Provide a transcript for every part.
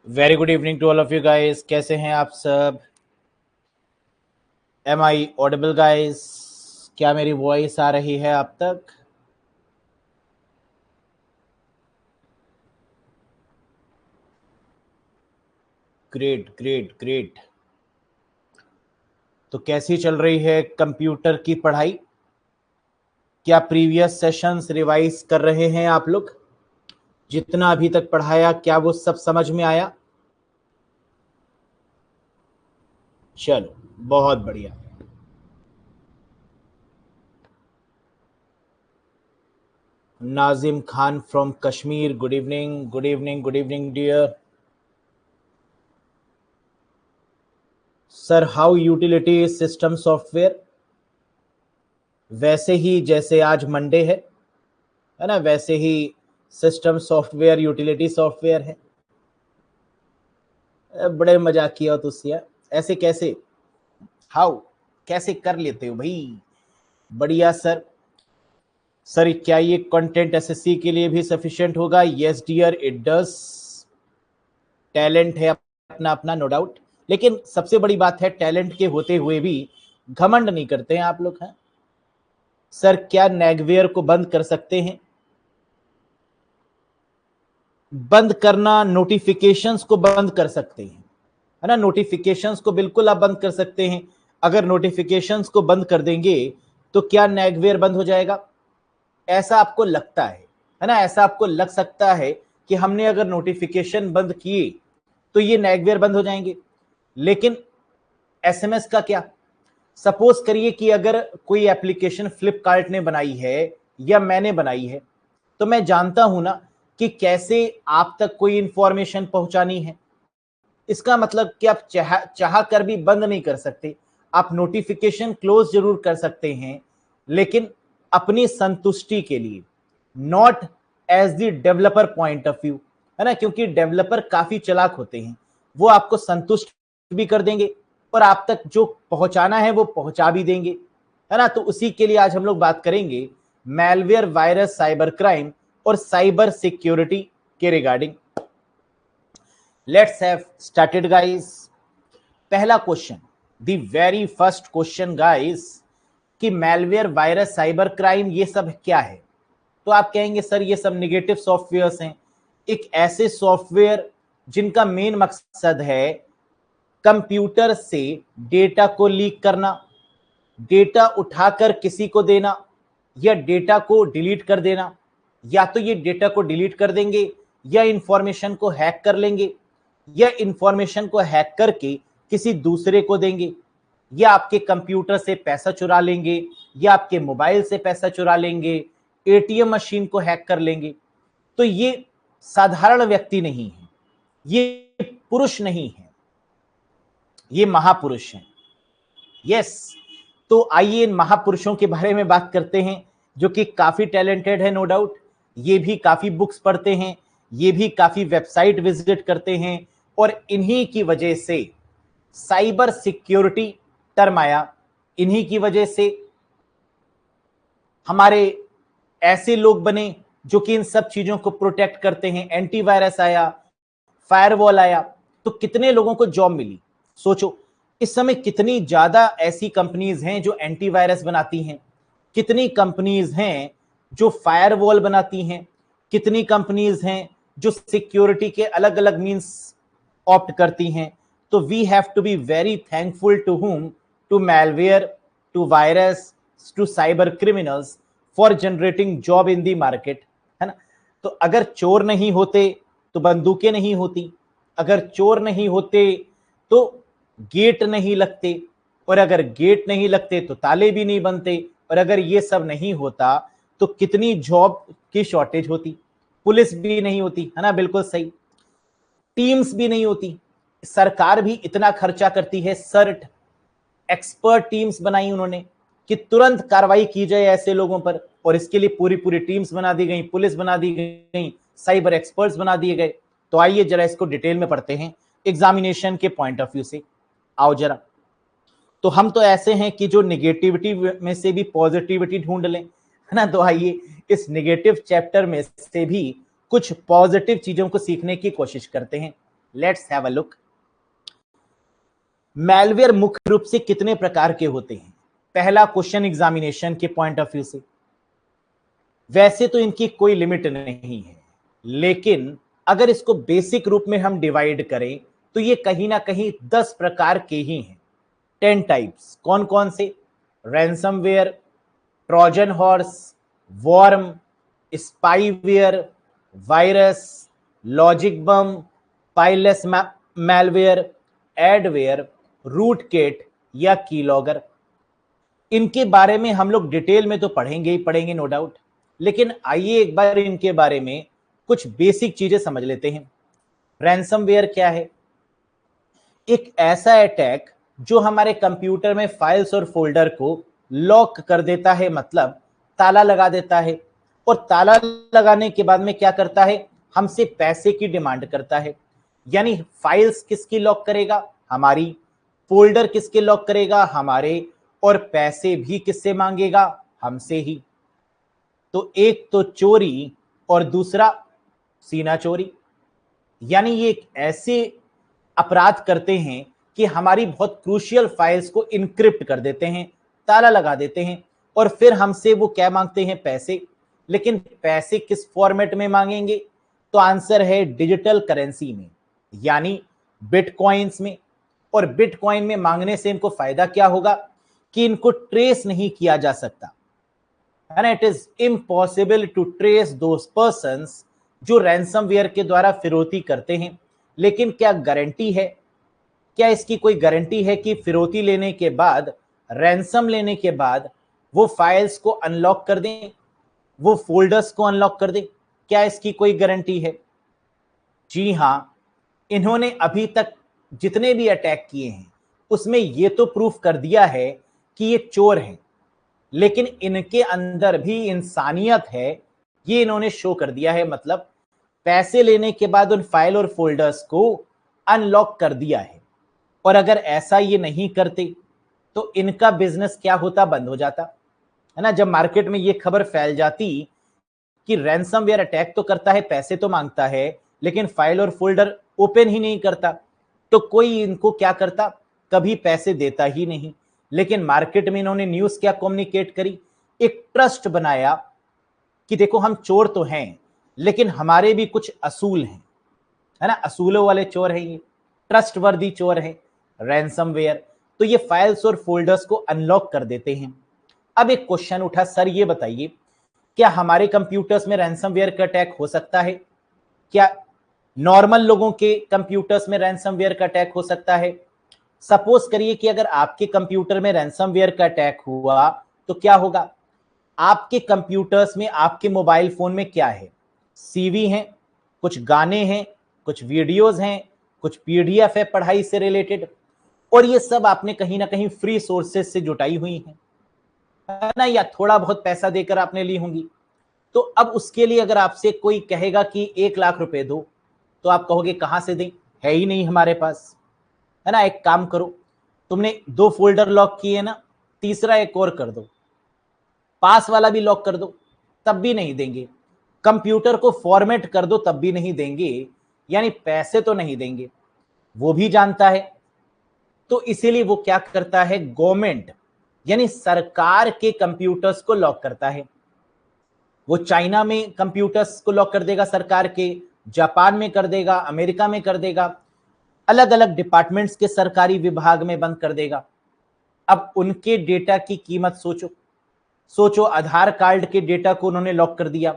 Very good evening to all of you guys. कैसे हैं आप सब? Am I audible guys? क्या मेरी वॉइस आ रही है आप तक? Great great great. तो कैसी चल रही है कंप्यूटर की पढ़ाई? क्या प्रीवियस सेशंस रिवाइज कर रहे हैं आप लोग? जितना अभी तक पढ़ाया क्या वो सब समझ में आया? चलो, बहुत बढ़िया। Nazim Khan from Kashmir, good evening good evening good evening dear sir. How utility system software? वैसे ही जैसे आज मंडे है ना, वैसे ही सिस्टम सॉफ्टवेयर यूटिलिटी सॉफ्टवेयर है। बड़े मजाक किया तुझसे यार। ऐसे कैसे? हाउ? कैसे कर लेते हो भाई? बढ़िया सर। सर क्या ये कंटेंट एसएससी के लिए भी सफिशिएंट होगा? Yes dear, it does. Talent है अपना अपना, नो डाउट। लेकिन सबसे बड़ी बात है, टैलेंट के होते हुए भी घमंड नहीं करते हैं आप लोग। हैं सर, क्या नेगवेयर को बंद कर सकते हैं? बंद करना, नोटिफिकेशंस को बंद कर सकते हैं, है ना। नोटिफिकेशंस को बिल्कुल आप बंद कर सकते हैं। अगर नोटिफिकेशंस को बंद कर देंगे तो क्या नेगवेयर बंद हो जाएगा? ऐसा आपको लगता है ना? ऐसा आपको लग सकता है कि हमने अगर नोटिफिकेशन बंद किए तो ये नेगवेयर बंद हो जाएंगे। लेकिन एसएमएस का क्या? सपोज करिए कि अगर कोई एप्लीकेशन फ्लिपकार्ट ने बनाई है या मैंने बनाई है, तो मैं जानता हूं ना कि कैसे आप तक कोई इंफॉर्मेशन पहुंचानी है। इसका मतलब कि आप चाह कर भी बंद नहीं कर सकते। आप नोटिफिकेशन क्लोज जरूर कर सकते हैं, लेकिन अपनी संतुष्टि के लिए, not as the developer point of view, है ना। क्योंकि डेवलपर काफी चालाक होते हैं, वो आपको संतुष्ट भी कर देंगे और आप तक जो पहुंचाना है वो पहुंचा भी देंगे, है ना। तो उसी के लिए आज हम लोग बात करेंगे मैलवेयर, वायरस, साइबर क्राइम और साइबर सिक्योरिटी के regarding. Let's have started guys. पहला question, the very first question guys, कि मैलवेयर, वायरस, साइबर क्राइम ये सब क्या है? तो आप कहेंगे सर ये सब निगेटिव सॉफ्टवेयर्स हैं। एक ऐसे सॉफ्टवेयर जिनका मेन मकसद है कंप्यूटर से डेटा को लीक करना, डेटा उठाकर किसी को देना, या डेटा को डिलीट कर देना। या तो ये डेटा को डिलीट कर देंगे, या इंफॉर्मेशन को हैक कर लेंगे, या इंफॉर्मेशन को हैक करके किसी दूसरे को देंगे, या आपके कंप्यूटर से पैसा चुरा लेंगे, या आपके मोबाइल से पैसा चुरा लेंगे, एटीएम मशीन को हैक कर लेंगे। तो ये साधारण व्यक्ति नहीं है, ये पुरुष नहीं है, ये महापुरुष हैं। यस। तो आइए इन महापुरुषों के बारे में बात करते हैं, जो कि काफी टैलेंटेड है, नो डाउट। ये भी काफी बुक्स पढ़ते हैं, ये भी काफी वेबसाइट विजिट करते हैं, और इन्हीं की वजह से साइबर सिक्योरिटी टर्म आया। इन्हीं की वजह से हमारे ऐसे लोग बने जो कि इन सब चीजों को प्रोटेक्ट करते हैं। एंटीवायरस आया, फायरवॉल आया, तो कितने लोगों को जॉब मिली? सोचो, इस समय कितनी ज्यादा ऐसी कंपनीज हैं जो एंटीवायरस बनाती हैं, कितनी कंपनीज हैं जो फायरवॉल बनाती हैं, कितनी कंपनीज हैं जो सिक्योरिटी के अलग अलग मींस ऑप्ट करती हैं। तो we have to be very thankful to whom, to malware, to virus, to cyber criminals for generating job in the market, है ना। तो अगर चोर नहीं होते तो बंदूकें नहीं होती, अगर चोर नहीं होते तो गेट नहीं लगते, और अगर गेट नहीं लगते तो ताले भी नहीं बनते, और अगर ये सब नहीं होता तो कितनी जॉब की शॉर्टेज होती, पुलिस भी नहीं होती, है ना। बिल्कुल सही। टीम्स भी नहीं होती, सरकार भी इतना खर्चा करती है, सर्ट एक्सपर्ट टीम्स बनाई उन्होंने कि तुरंत कार्रवाई की जाए ऐसे लोगों पर, और इसके लिए पूरी पूरी टीम्स बना दी गई, पुलिस बना दी गई, साइबर एक्सपर्ट्स बना दिए गए। तो आइए जरा इसको डिटेल में पढ़ते हैं एग्जामिनेशन के पॉइंट ऑफ व्यू से। आओ जरा। तो हम तो ऐसे हैं कि जो निगेटिविटी में से भी पॉजिटिविटी ढूंढ लें, है ना। तो आइए इस निगेटिव चैप्टर में से भी कुछ पॉजिटिव चीजों को सीखने की कोशिश करते हैं। Let's have a look. Malware मुख्य रूप से कितने प्रकार के होते हैं? पहला क्वेश्चन एग्जामिनेशन के पॉइंट ऑफ व्यू से, वैसे तो इनकी कोई लिमिट नहीं है, लेकिन अगर इसको बेसिक रूप में हम डिवाइड करें तो ये कहीं ना कहीं 10 प्रकार के ही हैं। 10 टाइप्स। कौन कौन से? Ransomware, trojan horse, worm, spyware, virus, logic bomb, fileless malware, adware, rootkit या कीलॉगर। इनके बारे में हम लोग डिटेल में तो पढ़ेंगे ही पढ़ेंगे, नो डाउट, लेकिन आइए एक बार इनके बारे में कुछ बेसिक चीजें समझ लेते हैं। रैंसमवेयर क्या है? एक ऐसा अटैक जो हमारे कंप्यूटर में फाइल्स और फोल्डर को लॉक कर देता है, मतलब ताला लगा देता है, और ताला लगाने के बाद में क्या करता है? हमसे पैसे की डिमांड करता है। यानी फाइल्स किसकी लॉक करेगा? हमारी। फोल्डर किसके लॉक करेगा? हमारे। और पैसे भी किससे मांगेगा? हमसे ही। तो एक तो चोरी और दूसरा सीना चोरी। यानी ये एक ऐसे अपराध करते हैं कि हमारी बहुत क्रूशियल फाइल्स को इनक्रिप्ट कर देते हैं, ताला लगा देते हैं, और फिर हमसे वो क्या मांगते हैं? पैसे। लेकिन पैसे किस फॉर्मेट में मांगेंगे? तो आंसर है डिजिटल करेंसी में, यानी बिटकॉइंस में। और बिटकॉइन में मांगने से इनको फायदा क्या होगा? कि इनको ट्रेस नहीं किया जा सकता, है ना। It is impossible to trace those persons जो रैंसमवेयर के द्वारा फिरौती करते हैं। लेकिन क्या गारंटी है? क्या इसकी कोई गारंटी है कि फिरौती लेने के बाद, रैंसम लेने के बाद वो फाइल्स को अनलॉक कर दें, वो फोल्डर्स को अनलॉक कर दें? क्या इसकी कोई गारंटी है? जी हां, इन्होंने अभी तक जितने भी अटैक किए हैं उसमें ये तो प्रूफ कर दिया है कि ये चोर हैं, लेकिन इनके अंदर भी इंसानियत है, ये इन्होंने शो कर दिया है। मतलब पैसे लेने के बाद उन फाइल और फोल्डर्स को अनलॉक कर दिया है। और अगर ऐसा ये नहीं करते तो इनका बिजनेस क्या होता? बंद हो जाता, है ना। जब मार्केट में ये खबर फैल जाती कि रैंसमवेयर अटैक तो करता है, पैसे तो मांगता है, लेकिन फाइल और फोल्डर ओपन ही नहीं करता, तो कोई इनको क्या करता? कभी पैसे देता ही नहीं। लेकिन मार्केट में इन्होंने न्यूज़ क्या कम्युनिकेट करी? एक ट्रस्ट बनाया कि देखो हम चोर तो हैं, लेकिन हमारे भी कुछ असूल हैं, है ना। असूलों वाले चोर हैं ये, ट्रस्ट वर्दी चोर हैं रैंसमवेयर। तो ये फाइल्स और फोल्डर्स को अनलॉक कर देते हैं। अब एक क्वेश्चन उठा, सर ये बताइए, क्या हमारे कंप्यूटर्स में रैंसमवेयर का अटैक हो सकता है? क्या नॉर्मल लोगों के कंप्यूटर्स में रैंसमवेयर का अटैक हो सकता है? सपोज करिए कि अगर आपके कंप्यूटर में रैंसमवेयर का अटैक हुआ तो क्या होगा? आपके कंप्यूटर्स में, आपके मोबाइल फोन में क्या है? सीवी हैं, कुछ गाने हैं, कुछ वीडियोस हैं, कुछ पीडीएफ है पढ़ाई से रिलेटेड, और ये सब आपने कहीं ना कहीं फ्री सोर्सेस से जुटाई हुई है ना, या थोड़ा बहुत पैसा देकर आपने ली होंगी। तो अब उसके लिए अगर आपसे कोई कहेगा कि 1 लाख रुपए दो, तो आप कहोगे कहां से दें, है ही नहीं हमारे पास, है ना। एक काम करो, तुमने 2 फोल्डर लॉक किए ना, तीसरा एक और कर दो, पास वाला भी लॉक कर दो, तब भी नहीं देंगे। कंप्यूटर को फॉर्मेट कर दो, तब भी नहीं देंगे। यानी पैसे तो नहीं देंगे, वो भी जानता है। तो इसीलिए वो क्या करता है? गवर्नमेंट यानी सरकार के कंप्यूटर्स को लॉक करता है। वो चाइना में कंप्यूटर्स को लॉक कर देगा सरकार के, जापान में कर देगा, अमेरिका में कर देगा, अलग अलग डिपार्टमेंट्स के सरकारी विभाग में बंद कर देगा। अब उनके डेटा की कीमत सोचो। सोचो, आधार कार्ड के डेटा को उन्होंने लॉक कर दिया,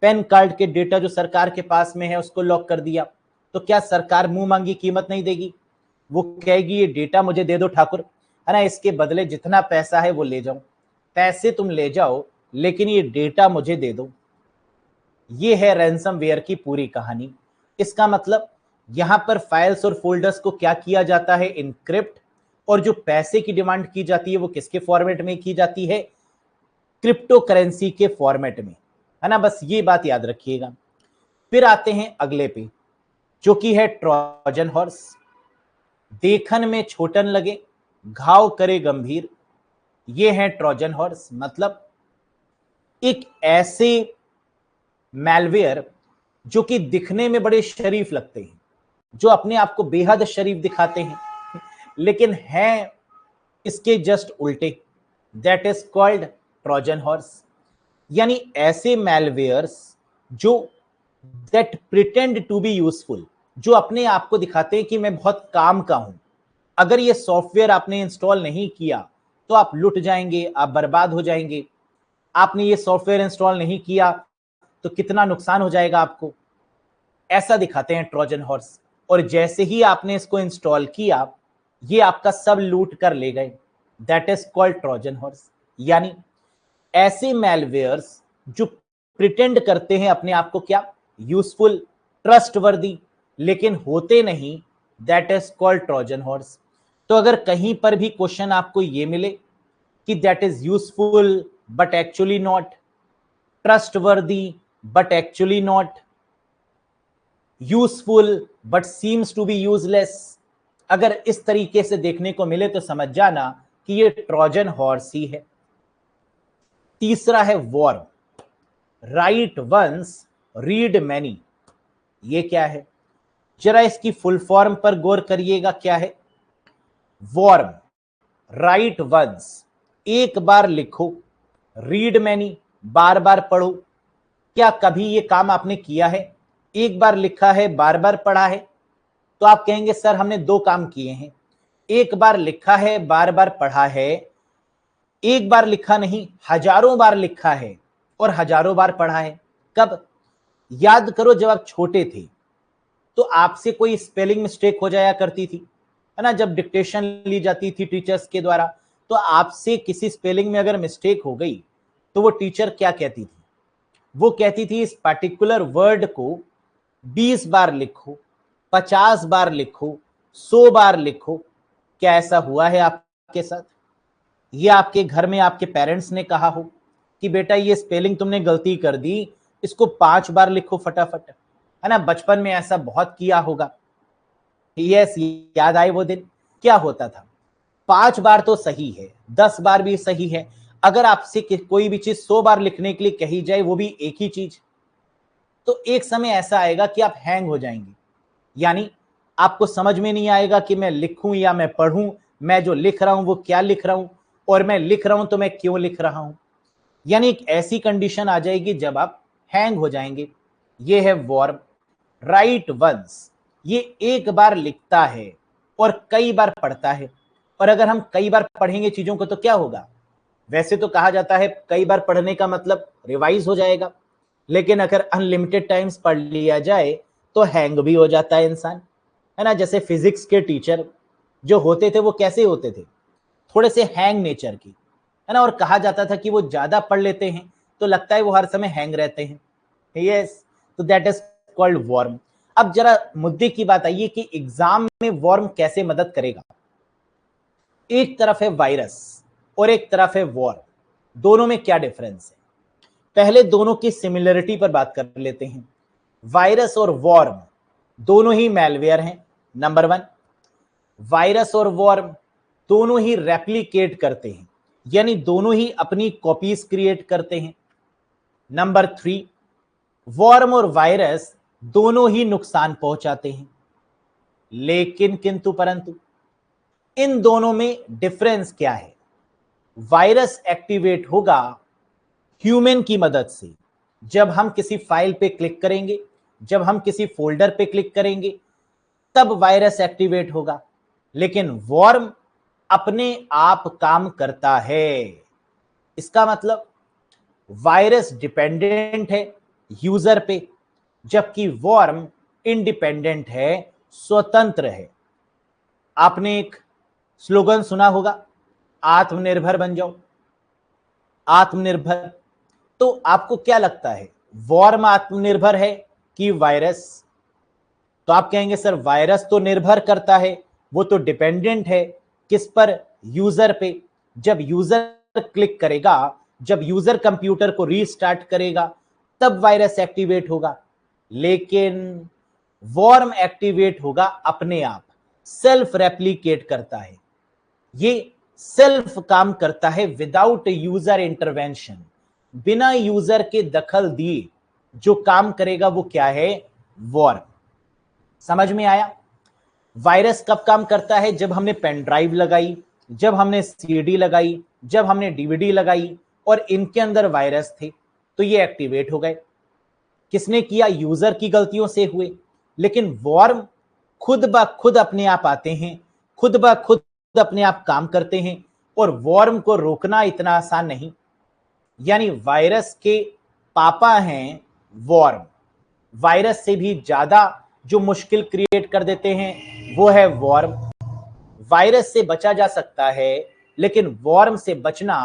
पैन कार्ड के डेटा जो सरकार के पास में है उसको लॉक कर दिया, तो क्या सरकार मुंह मांगी कीमत नहीं देगी? वो कहेगी ये डेटा मुझे दे दो ठाकुर, है ना, इसके बदले जितना पैसा है वो ले जाओ। पैसे तुम ले जाओ, लेकिन ये डेटा मुझे दे दो। ये है रैंसमवेयर की पूरी कहानी। इसका मतलब यहां पर फाइल्स और फोल्डर्स को क्या किया जाता है? इनक्रिप्ट। और जो पैसे की डिमांड की जाती है वो किसके फॉर्मेट में की जाती है? क्रिप्टो करेंसी के फॉर्मेट में, है ना। बस ये बात याद रखिएगा। फिर आते हैं अगले पे, जो कि है ट्रोजन हॉर्स। देखन में छोटन लगे, घाव करे गंभीर। ये है ट्रोजन हॉर्स। मतलब एक ऐसे मैलवेयर जो कि दिखने में बड़े शरीफ लगते हैं, जो अपने आप को बेहद शरीफ दिखाते हैं लेकिन हैं इसके जस्ट उल्टे, that is called Trojan horse. यानी ऐसे मैलवेयर्स जो that pretend to be useful, जो अपने आप को दिखाते हैं कि मैं बहुत काम का हूं। अगर ये सॉफ्टवेयर आपने इंस्टॉल नहीं किया तो आप लुट जाएंगे, आप बर्बाद हो जाएंगे। आपने ये सॉफ्टवेयर इंस्टॉल नहीं किया तो कितना नुकसान हो जाएगा आपको, ऐसा दिखाते हैं ट्रोजन हॉर्स। और जैसे ही आपने इसको इंस्टॉल किया, ये आपका सब लूट कर ले गए, that is called Trojan horse. यानी ऐसे मैलवेयर्स जो प्रिटेंड करते हैं अपने आप को क्या, यूजफुल, ट्रस्टवर्दी, लेकिन होते नहीं, that is called Trojan horse. तो अगर कहीं पर भी क्वेश्चन आपको ये मिले कि that is useful but actually not, trustworthy but actually not, useful but seems to be useless, अगर इस तरीके से देखने को मिले तो समझ जाना कि ये ट्रोजन हॉर्स ही है। तीसरा है worm, write once read many. ये क्या है, जरा इसकी फुल फॉर्म पर गौर करिएगा। क्या है वॉर्म, राइट वंस, एक बार लिखो, रीड मैनी, बार बार पढ़ो। क्या कभी ये काम आपने किया है, एक बार लिखा है बार बार पढ़ा है? तो आप कहेंगे सर हमने दो काम किए हैं, एक बार लिखा है बार बार पढ़ा है, एक बार लिखा नहीं हजारों बार लिखा है और हजारों बार पढ़ा है। कब? याद करो जब आप छोटे थे तो आपसे कोई स्पेलिंग मिस्टेक हो जाया करती थी, है ना, जब डिक्टेशन ली जाती थी टीचर्स के द्वारा, तो आपसे किसी स्पेलिंग में अगर मिस्टेक हो गई तो वो टीचर क्या कहती थी, वो कहती थी इस पर्टिकुलर वर्ड को 20 बार लिखो, 50 बार लिखो, 100 बार लिखो। क्या ऐसा हुआ है आपके साथ? ये आपके घर में आपके पेरेंट्स ने कहा हो कि बेटा ये स्पेलिंग तुमने गलती कर दी, इसको 5 बार लिखो फटाफट, है ना? बचपन में ऐसा बहुत किया होगा। यस, याद आए वो दिन? क्या होता था, 5 बार तो सही है, 10 बार भी सही है, अगर आपसे कोई भी चीज 100 बार लिखने के लिए कही जाए, वो भी एक ही चीज, तो एक समय ऐसा आएगा कि आप हैंग हो जाएंगे। यानी आपको समझ में नहीं आएगा कि मैं लिखूं या मैं पढ़ूं, मैं जो लिख रहा हूं वो क्या लिख रहा हूं, और मैं लिख रहा हूं तो मैं क्यों लिख रहा हूं। यानी एक ऐसी कंडीशन आ जाएगी जब आप हैंग हो जाएंगे। ये है वर्ब, राइट वंस, ये एक बार लिखता है और कई बार पढ़ता है। और अगर हम कई बार पढ़ेंगे चीजों को तो क्या होगा? वैसे तो कहा जाता है कई बार पढ़ने का मतलब रिवाइज हो जाएगा, लेकिन अगर अनलिमिटेड टाइम्स पढ़ लिया जाए तो हैंग भी हो जाता है इंसान, है ना। जैसे फिजिक्स के टीचर जो होते थे वो कैसे होते थे, थोड़े से हैंग नेचर की, है ना। और कहा जाता था कि वो ज्यादा पढ़ लेते हैं तो लगता है वो हर समय हैंग रहते हैं। यस, तो दैट इज कॉल्ड वर्म। अब जरा मुद्दे की बात आइए कि एग्जाम में वर्म कैसे मदद करेगा। एक तरफ है वायरस और एक तरफ है वॉर, दोनों में क्या डिफरेंस है? पहले दोनों की सिमिलरिटी पर बात कर लेते हैं। वायरस और वॉर्म दोनों ही मैलवेयर हैं, नंबर 1। वायरस और वॉर्म दोनों ही रेप्लिकेट करते हैं, यानी दोनों ही अपनी कॉपीज क्रिएट करते हैं। नंबर 3, वॉर्म और वायरस दोनों ही नुकसान पहुंचाते हैं, लेकिन किंतु परंतु इन दोनों में डिफरेंस क्या है? वायरस एक्टिवेट होगा ह्यूमन की मदद से, जब हम किसी फाइल पे क्लिक करेंगे, जब हम किसी फोल्डर पे क्लिक करेंगे, तब वायरस एक्टिवेट होगा। लेकिन वॉर्म अपने आप काम करता है। इसका मतलब वायरस डिपेंडेंट है यूजर पे, जबकि वॉर्म इंडिपेंडेंट है, स्वतंत्र है। आपने एक स्लोगन सुना होगा, आत्मनिर्भर बन जाओ, आत्मनिर्भर। तो आपको क्या लगता है, वॉर्म आत्मनिर्भर है कि वायरस? तो आप कहेंगे सर वायरस तो निर्भर करता है, वो तो डिपेंडेंट है किस पर? यूजर पे। जब यूजर क्लिक करेगा, जब यूजर कंप्यूटर को रीस्टार्ट करेगा, तब वायरस एक्टिवेट होगा। लेकिन वॉर्म एक्टिवेट होगा अपने आप, सेल्फ रेप्लिकेट करता है, ये सेल्फ काम करता है विदाउट यूजर इंटरवेंशन, बिना यूजर के दखल दिए जो काम करेगा वो क्या है? वॉर्म। समझ में आया? वायरस कब काम करता है? जब हमने पेन ड्राइव लगाई, जब हमने सीडी लगाई, जब हमने डीवीडी लगाई और इनके अंदर वायरस थे तो ये एक्टिवेट हो गए। किसने किया? यूजर की गलतियों से हुए। लेकिन वॉर्म खुद ब खुद अपने आप आते हैं, खुद ब खुद अपने आप काम करते हैं और वॉर्म को रोकना इतना आसान नहीं। यानी वायरस के पापा हैं वॉर्म। वायरस से भी ज्यादा जो मुश्किल क्रिएट कर देते हैं वो है वॉर्म। वायरस से बचा जा सकता है लेकिन वॉर्म से बचना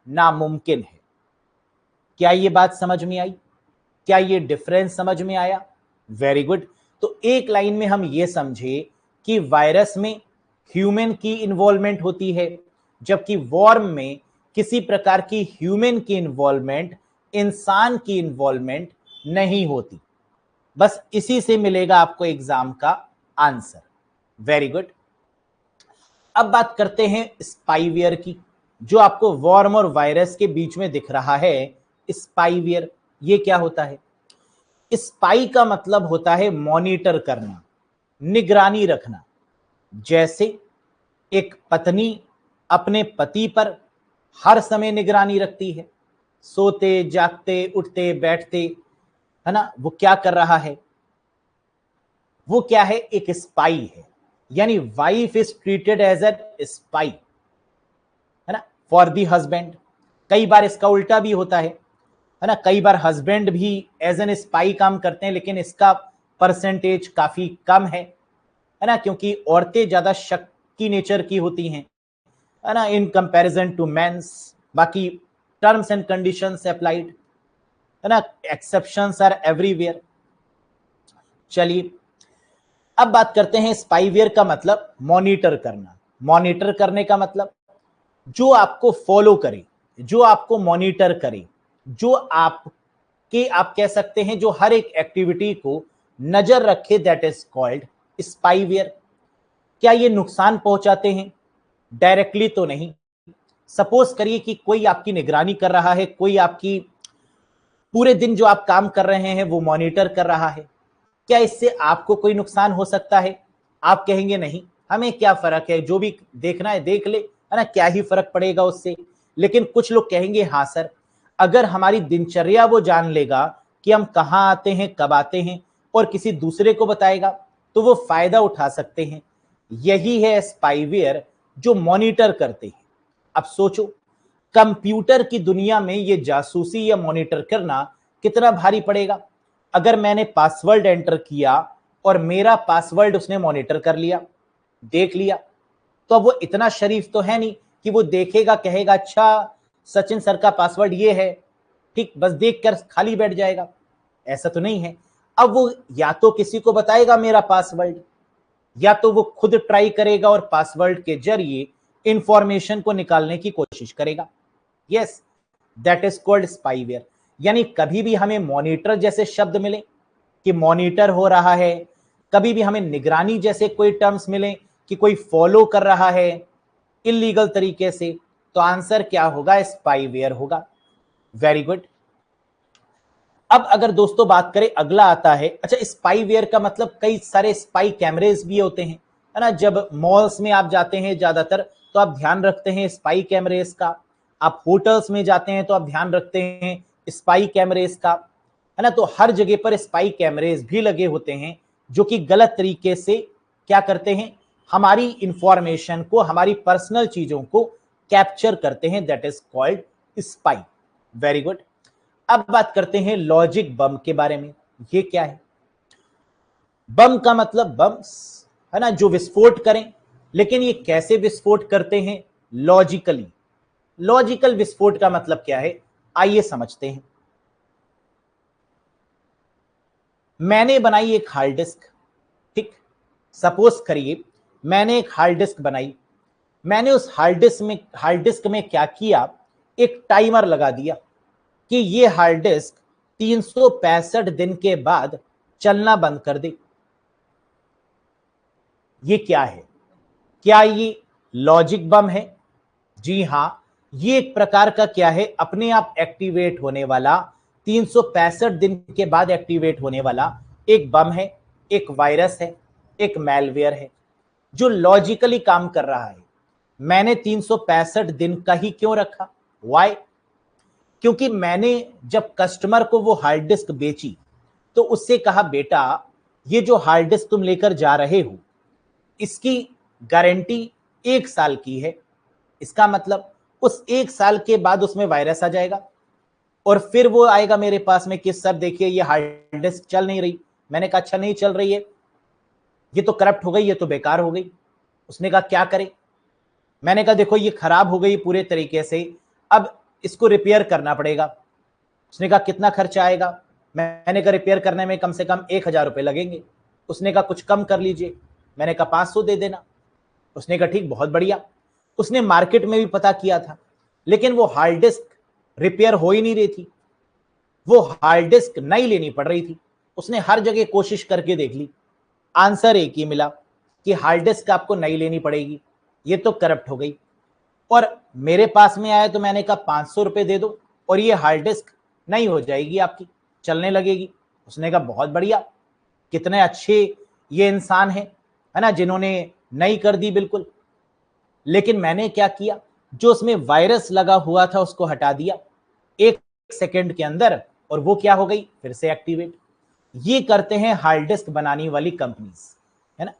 नामुमकिन है। क्या ये बात समझ में आई? क्या ये डिफरेंस समझ में आया? Very good. तो एक लाइन में हम ये समझे कि वायरस में ह्यूमन की इन्वॉल्वमेंट होती है, जबकि वॉर्म में किसी प्रकार की ह्यूमन की इन्वॉल्वमेंट, इंसान की इन्वॉल्वमेंट नहीं होती। बस इसी से मिलेगा आपको एग्जाम का आंसर। Very good. अब बात करते हैं स्पाईवेयर की, जो आपको वॉर्म और वायरस के बीच में दिख रहा है। स्पाईवेयर ये क्या होता है? स्पाई का मतलब होता है मॉनिटर करना, निगरानी रखना। जैसे एक पत्नी अपने पति पर हर समय निगरानी रखती है, सोते जागते उठते बैठते, है ना, वो क्या कर रहा है, वो क्या है? एक स्पाई है। यानी wife is treated as a spy, है ना, फॉर दी हस्बैंड। कई बार इसका उल्टा भी होता है ना, कई बार हस्बैंड भी एज एन स्पाई काम करते हैं, लेकिन इसका परसेंटेज काफी कम है ना, क्योंकि औरतें ज्यादा शक की नेचर की होती हैं, है ना, इन कंपैरिजन टू मेंस। बाकी टर्म्स एंड कंडीशंस अप्लाइड, है ना, एक्सेप्शंस आर एवरीवेयर। चलिए अब बात करते हैं स्पाईवेयर का मतलब मॉनिटर करना। मॉनिटर करने का मतलब जो आपको फॉलो करे, जो आपको मॉनिटर करे, जो आपके, आप कह सकते हैं, जो हर एक एक्टिविटी को नजर रखे, दैट इज कॉल्ड स्पाईवेयर। क्या ये नुकसान पहुंचाते हैं? डायरेक्टली तो नहीं। सपोज करिए कि कोई आपकी निगरानी कर रहा है, कोई आपकी पूरे दिन जो आप काम कर रहे हैं वो मॉनिटर कर रहा है। क्या इससे आपको कोई नुकसान हो सकता है? आप कहेंगे नहीं, हमें क्या फर्क है, जो भी देखना है देख ले, है ना, क्या ही फर्क पड़ेगा उससे। लेकिन कुछ लोग कहेंगे हाँ सर, अगर हमारी दिनचर्या वो जान लेगा कि हम कहाँ आते हैं, कब आते हैं, और किसी दूसरे को बताएगा, तो वो फायदा उठा सकते हैं। यही है स्पाईवेयर जो मॉनिटर करते हैं। अब सोचो, कंप्यूटर की दुनिया में ये जासूसी या मॉनिटर करना कितना भारी पड़ेगा। अगर मैंने पासवर्ड एंटर किया और मेरा पासवर्ड उसने मॉनिटर कर लिया, देख लिया, तो अब वो इतना शरीफ तो है नहीं कि वो देखेगा, कहेगा अच्छा सचिन सर का पासवर्ड ये है, ठीक, बस देखकर खाली बैठ जाएगा। ऐसा तो नहीं है। अब वो या तो किसी को बताएगा मेरा पासवर्ड, या तो वो खुद ट्राई करेगा और पासवर्ड के जरिए इंफॉर्मेशन को निकालने की कोशिश करेगा। Yes, that is called spyware. यानी कभी भी हमें मॉनिटर जैसे शब्द मिले कि मॉनिटर हो रहा है, कभी भी हमें निगरानी जैसे कोई टर्म्स मिले कि कोई फॉलो कर रहा है इलीगल तरीके से, तो आंसर क्या होगा? स्पाईवेयर होगा। Very good. अब अगर दोस्तों बात करें, अगला आता है, अच्छा, स्पाईवेयर का मतलब कई सारे स्पाई कैमरेज भी होते हैं, है ना। जब मॉल्स में आप जाते हैं ज्यादातर तो आप ध्यान रखते हैं स्पाई कैमरेज का, आप होटल्स में जाते हैं तो आप ध्यान रखते हैं स्पाई कैमरेज का, है ना। तो हर जगह पर स्पाई कैमरेज भी लगे होते हैं जो कि गलत तरीके से क्या करते हैं, हमारी इंफॉर्मेशन को, हमारी पर्सनल चीजों को कैप्चर करते हैं, that is called spy. Very good. अब बात करते हैं लॉजिक बम के बारे में। ये क्या है? बम का मतलब बम्स, है ना, जो विस्फोट करें। लेकिन ये कैसे विस्फोट करते हैं? लॉजिकली। लॉजिकल विस्फोट का मतलब क्या है? आइए समझते हैं। मैंने बनाई एक हार्ड डिस्क, ठीक, सपोज करिए मैंने एक हार्ड डिस्क बनाई। मैंने उस हार्ड डिस्क में क्या किया, एक टाइमर लगा दिया कि ये हार्ड डिस्क 365 दिन के बाद चलना बंद कर दे। ये क्या है? क्या ये लॉजिक बम है? जी हां, ये एक प्रकार का क्या है, अपने आप एक्टिवेट होने वाला, 365 दिन के बाद एक्टिवेट होने वाला एक बम है, एक वायरस है। एक मैलवेयर है जो लॉजिकली काम कर रहा है। मैंने 365 दिन का ही क्यों रखा? वाई? क्योंकि मैंने जब कस्टमर को वो हार्ड डिस्क बेची तो उससे कहा, बेटा ये जो हार्ड डिस्क तुम लेकर जा रहे हो इसकी गारंटी 1 साल की है। इसका मतलब उस 1 साल के बाद उसमें वायरस आ जाएगा और फिर वो आएगा मेरे पास में कि सर देखिए ये हार्ड डिस्क चल नहीं रही। मैंने कहा अच्छा नहीं चल रही है, ये तो करप्ट हो गई, ये तो बेकार हो गई। उसने कहा क्या करें? मैंने कहा देखो ये खराब हो गई पूरे तरीके से, अब इसको रिपेयर करना पड़ेगा। उसने कहा कितना खर्चा आएगा? मैंने कहा रिपेयर करने में कम से कम 1,000 रुपए लगेंगे। उसने कहा कुछ कम कर लीजिए। मैंने कहा 500 दे देना। उसने कहा ठीक, बहुत बढ़िया। उसने मार्केट में भी पता किया था, लेकिन वो हार्ड डिस्क रिपेयर हो ही नहीं रही थी, वो हार्ड डिस्क नई लेनी पड़ रही थी। उसने हर जगह कोशिश करके देख ली, आंसर एक ही मिला कि हार्ड डिस्क आपको नई लेनी पड़ेगी, ये तो करप्ट हो गई। और मेरे पास में आया तो मैंने कहा 500 रुपए दे दो और ये हार्ड डिस्क नई हो जाएगी आपकी, चलने लगेगी। उसने कहा बहुत बढ़िया, कितने अच्छे ये इंसान है ना, जिन्होंने नई कर दी बिल्कुल। लेकिन मैंने क्या किया, जो उसमें वायरस लगा हुआ था उसको हटा दिया 1 सेकंड के अंदर, और वो क्या हो गई, फिर से एक्टिवेट। ये करते हैं हार्ड डिस्क बनाने वाली कंपनीज, है ना।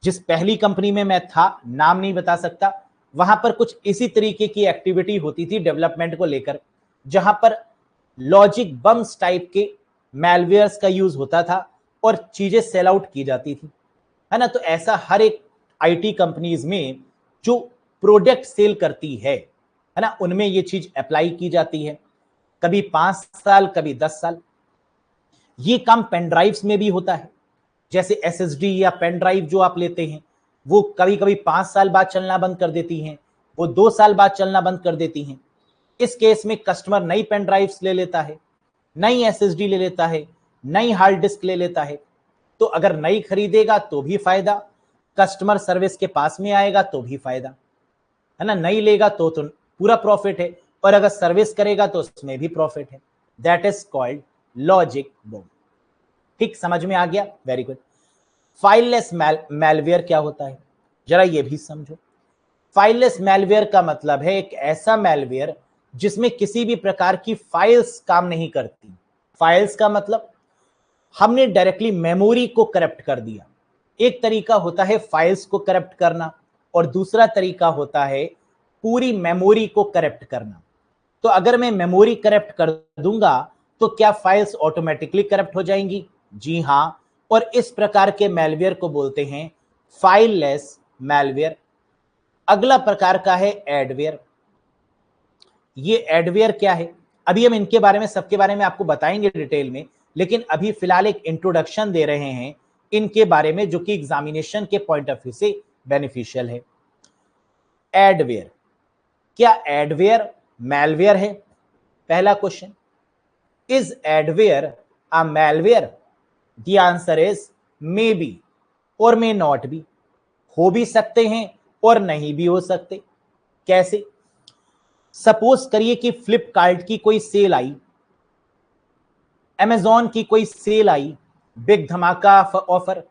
जिस पहली कंपनी में मैं था, नाम नहीं बता सकता, वहां पर कुछ इसी तरीके की एक्टिविटी होती थी डेवलपमेंट को लेकर, जहां पर लॉजिक बम्स टाइप के मैलवेयर्स का यूज होता था और चीजें सेल आउट की जाती थी, है ना। तो ऐसा हर एक आईटी कंपनीज में जो प्रोडक्ट सेल करती है ना, उनमें ये चीज अप्लाई की जाती है। कभी 5 साल, कभी 10 साल। ये काम पेन ड्राइव्स में भी होता है। जैसे एसएसडी या पेन ड्राइव जो आप लेते हैं, वो कभी कभी 5 साल बाद चलना बंद कर देती हैं, वो 2 साल बाद चलना बंद कर देती हैं। इस केस में कस्टमर नई पेन ड्राइव्स ले लेता है, नई एसएसडी ले लेता है, नई हार्ड डिस्क ले लेता है। तो अगर नई खरीदेगा तो भी फायदा, कस्टमर सर्विस के पास में आएगा तो भी फायदा, है ना। नई लेगा तो पूरा प्रॉफिट है, और अगर सर्विस करेगा तो उसमें भी प्रॉफिट है। दैट इज कॉल्ड लॉजिक बम। ठीक, समझ में आ गया? Very good. फाइललेस मैलवेयर क्या होता है, जरा ये भी समझो। फाइललेस मैलवेयर का मतलब है एक ऐसा मैलवेयर जिसमें किसी भी प्रकार की फाइल्स काम नहीं करती। फाइल्स का मतलब हमने डायरेक्टली मेमोरी को करप्ट कर दिया। एक तरीका होता है फाइल्स को करप्ट करना, और दूसरा तरीका होता है पूरी मेमोरी को करप्ट करना। तो अगर मैं मेमोरी करप्ट कर दूंगा तो क्या फाइल्स ऑटोमेटिकली करप्ट हो जाएंगी? जी हां। और इस प्रकार के मैलवेयर को बोलते हैं फाइललेस मैलवेयर। अगला प्रकार का है एडवेयर। ये एडवेयर क्या है, अभी हम इनके बारे में, सबके बारे में आपको बताएंगे डिटेल में, लेकिन अभी फिलहाल एक इंट्रोडक्शन दे रहे हैं इनके बारे में, जो कि एग्जामिनेशन के पॉइंट ऑफ व्यू से बेनिफिशियल है। एडवेयर, क्या एडवेयर मैलवेयर है? पहला question, is adware a malware? The answer is may be और मे नॉट बी। हो भी सकते हैं और नहीं भी हो सकते। कैसे? सपोज करिए कि फ्लिपकार्ट की कोई सेल आई, अमेजॉन की कोई सेल आई, बिग धमाका ऑफर,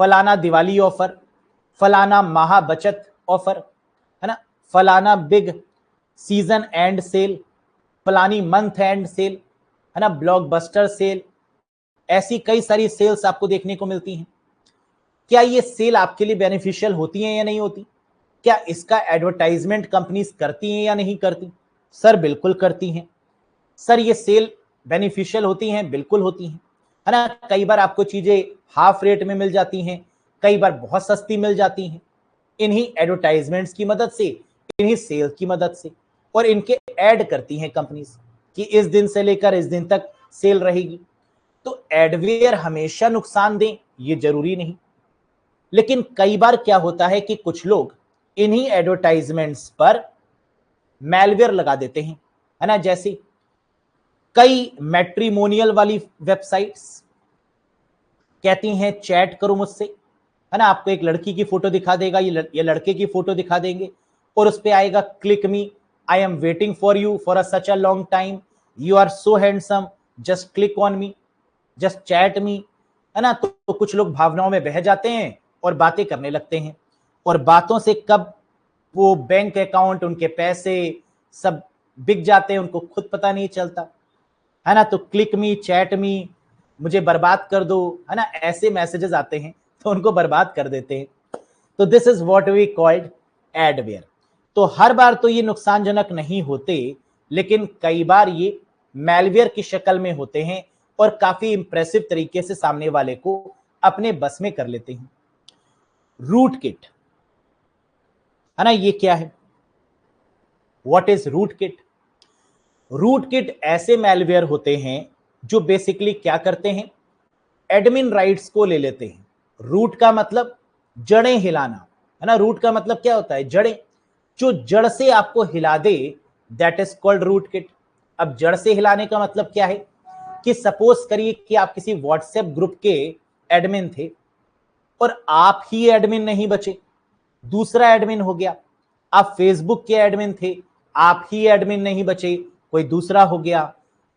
फलाना दिवाली ऑफर, फलाना महा बचत ऑफर, है ना, फलाना बिग सीजन एंड सेल, फलानी मंथ एंड सेल, है ना, ब्लॉकबस्टर सेल। ऐसी कई सारी सेल्स आपको देखने को मिलती हैं। क्या ये सेल आपके लिए बेनिफिशियल होती हैं या नहीं होती? क्या इसका एडवर्टाइजमेंट कंपनीज करती हैं या नहीं करती? सर बिल्कुल करती हैं। सर ये सेल बेनिफिशियल होती हैं? बिल्कुल होती हैं, है ना। कई बार आपको चीजें हाफ रेट में मिल जाती हैं, कई बार बहुत सस्ती मिल जाती हैं, इन्हीं एडवर्टाइजमेंट्स की मदद से, इन्हीं सेल की मदद से। और इनके ऐड करती हैं कंपनीज कि इस दिन से लेकर इस दिन तक सेल रहेगी। तो एडवेयर हमेशा नुकसान दें ये जरूरी नहीं, लेकिन कई बार क्या होता है कि कुछ लोग इन्हीं एडवर्टाइजमेंट्स पर मैलवेयर लगा देते हैं, है ना। जैसे कई मैट्रिमोनियल वाली वेबसाइट्स कहती हैं चैट करो मुझसे, है ना। आपको एक लड़की की फोटो दिखा देगा, ये लड़के की फोटो दिखा देंगे, और उस पे आएगा click me, I am waiting for you for such a long time, you are so handsome, just click on me, just chat me. है ना। तो कुछ लोग भावनाओं में बह जाते हैं और बातें करने लगते हैं, और बातों से कब वो बैंक अकाउंट, उनके पैसे सब बिक जाते हैं, उनको खुद पता नहीं चलता, है ना। तो क्लिक मी, चैट मी, मुझे बर्बाद कर दो, है ना, ऐसे मैसेजेस आते हैं तो उनको बर्बाद कर देते हैं। तो this is what we called adware. तो हर बार तो ये नुकसानजनक नहीं होते, लेकिन कई बार ये मैलवेयर की शक्ल में होते हैं और काफी इंप्रेसिव तरीके से सामने वाले को अपने बस में कर लेते हैं। रूट किट, है ना, ये क्या है? What is rootkit? Rootkit ऐसे मैलवेयर होते हैं जो बेसिकली क्या करते हैं, एडमिन राइट्स को ले लेते हैं। रूट का मतलब जड़ें हिलाना, है ना। रूट का मतलब क्या होता है? जड़ें। जो जड़ से आपको हिला दे, that is called root kit. अब जड़ से हिलाने का मतलब क्या है कि सपोज करिए कि आप किसी व्हाट्सएप ग्रुप के एडमिन थे और आप ही एडमिन नहीं बचे, दूसरा एडमिन हो गया। आप फेसबुक के एडमिन थे, आप ही एडमिन नहीं बचे, कोई दूसरा हो गया।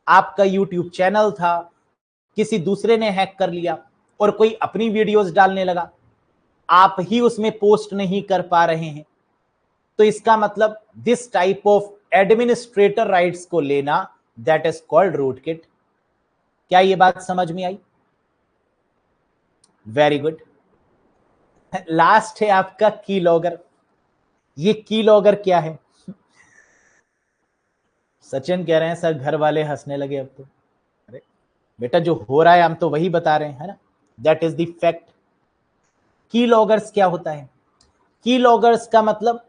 आपका यूट्यूब चैनल था, किसी दूसरे ने हैक कर लिया और कोई अपनी वीडियोस डालने लगा, आप ही उसमें पोस्ट नहीं कर पा रहे हैं। तो इसका मतलब this type of administrator rights को लेना, that is called root kit. क्या ये बात समझ में आई? Very good. लास्ट है आपका की लॉगर। ये की लॉगर क्या है? सचिन कह रहे हैं सर घर वाले हंसने लगे अब तो। अरे बेटा, जो हो रहा है हम तो वही बता रहे हैं, है ना। That is the fact. की लॉगर्स क्या होता है? की लॉगर्स का मतलब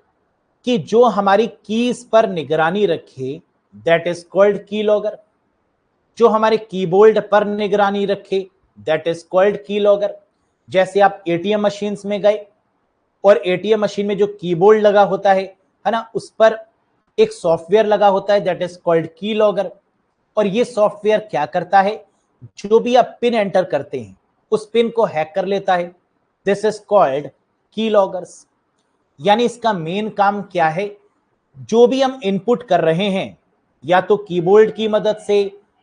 कि जो हमारी कीज पर निगरानी रखे, दैट इज कॉल्ड की लॉगर। जो हमारे कीबोर्ड पर निगरानी रखे, दैट इज कॉल्ड की लॉगर। जैसे आप एटीएम मशीन्स में गए और एटीएम मशीन में जो कीबोर्ड लगा होता है ना, उस पर एक सॉफ्टवेयर लगा होता है, दैट इज कॉल्ड की लॉगर। और ये सॉफ्टवेयर क्या करता है? जो भी आप पिन एंटर करते हैं उस पिन को हैक कर लेता है। दिस इज कॉल्ड की लॉगर्स। यानी इसका मेन काम क्या है? जो भी हम इनपुट कर रहे हैं, या तो कीबोर्ड की मदद से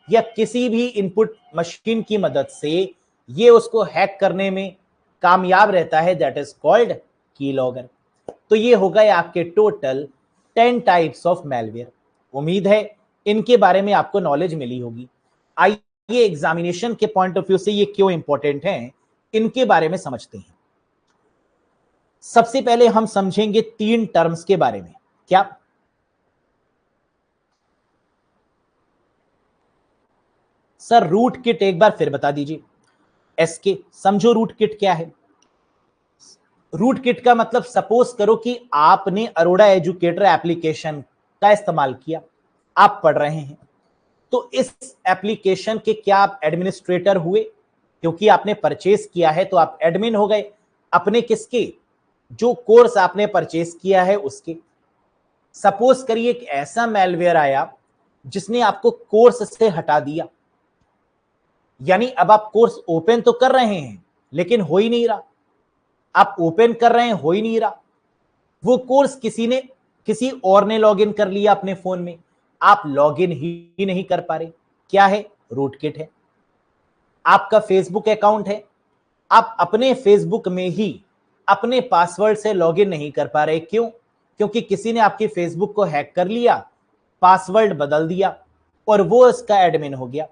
या किसी भी इनपुट मशीन की मदद से, ये उसको हैक करने में कामयाब रहता है, दैट इज कॉल्ड की लॉगर। तो ये हो गए आपके टोटल 10 टाइप्स ऑफ मैलवेयर। उम्मीद है इनके बारे में आपको नॉलेज मिली होगी। आइए एग्जामिनेशन के पॉइंट ऑफ व्यू से ये क्यों इंपॉर्टेंट है, इनके बारे में समझते हैं। सबसे पहले हम समझेंगे 3 टर्म्स के बारे में। क्या? सर रूट किट एक बार फिर बता दीजिए। एसके, समझो रूट किट क्या है। रूट किट का मतलब, सपोज करो कि आपने अरोड़ा एजुकेटर एप्लीकेशन का इस्तेमाल किया, आप पढ़ रहे हैं, तो इस एप्लीकेशन के क्या आप एडमिनिस्ट्रेटर हुए? क्योंकि आपने परचेस किया है तो आप एडमिन हो गए। अपने किसके? जो कोर्स आपने परचेस किया है उसके। सपोज करिए एक ऐसा मैलवेयर आया जिसने आपको कोर्स से हटा दिया, यानी अब आप कोर्स ओपन तो कर रहे हैं लेकिन हो ही नहीं रहा। आप ओपन कर रहे हैं, हो ही नहीं रहा। वो कोर्स किसी और ने लॉगिन कर लिया अपने फोन में, आप लॉगिन ही नहीं कर पा रहे। क्या है? रूट किट है। आपका फेसबुक अकाउंट है, आप अपने फेसबुक में ही अपने पासवर्ड से लॉगिन नहीं कर पा रहे। क्यों? क्योंकि किसी ने आपकी फेसबुक को हैक कर लिया, पासवर्ड बदल दिया और वो इसका एडमिन हो गया।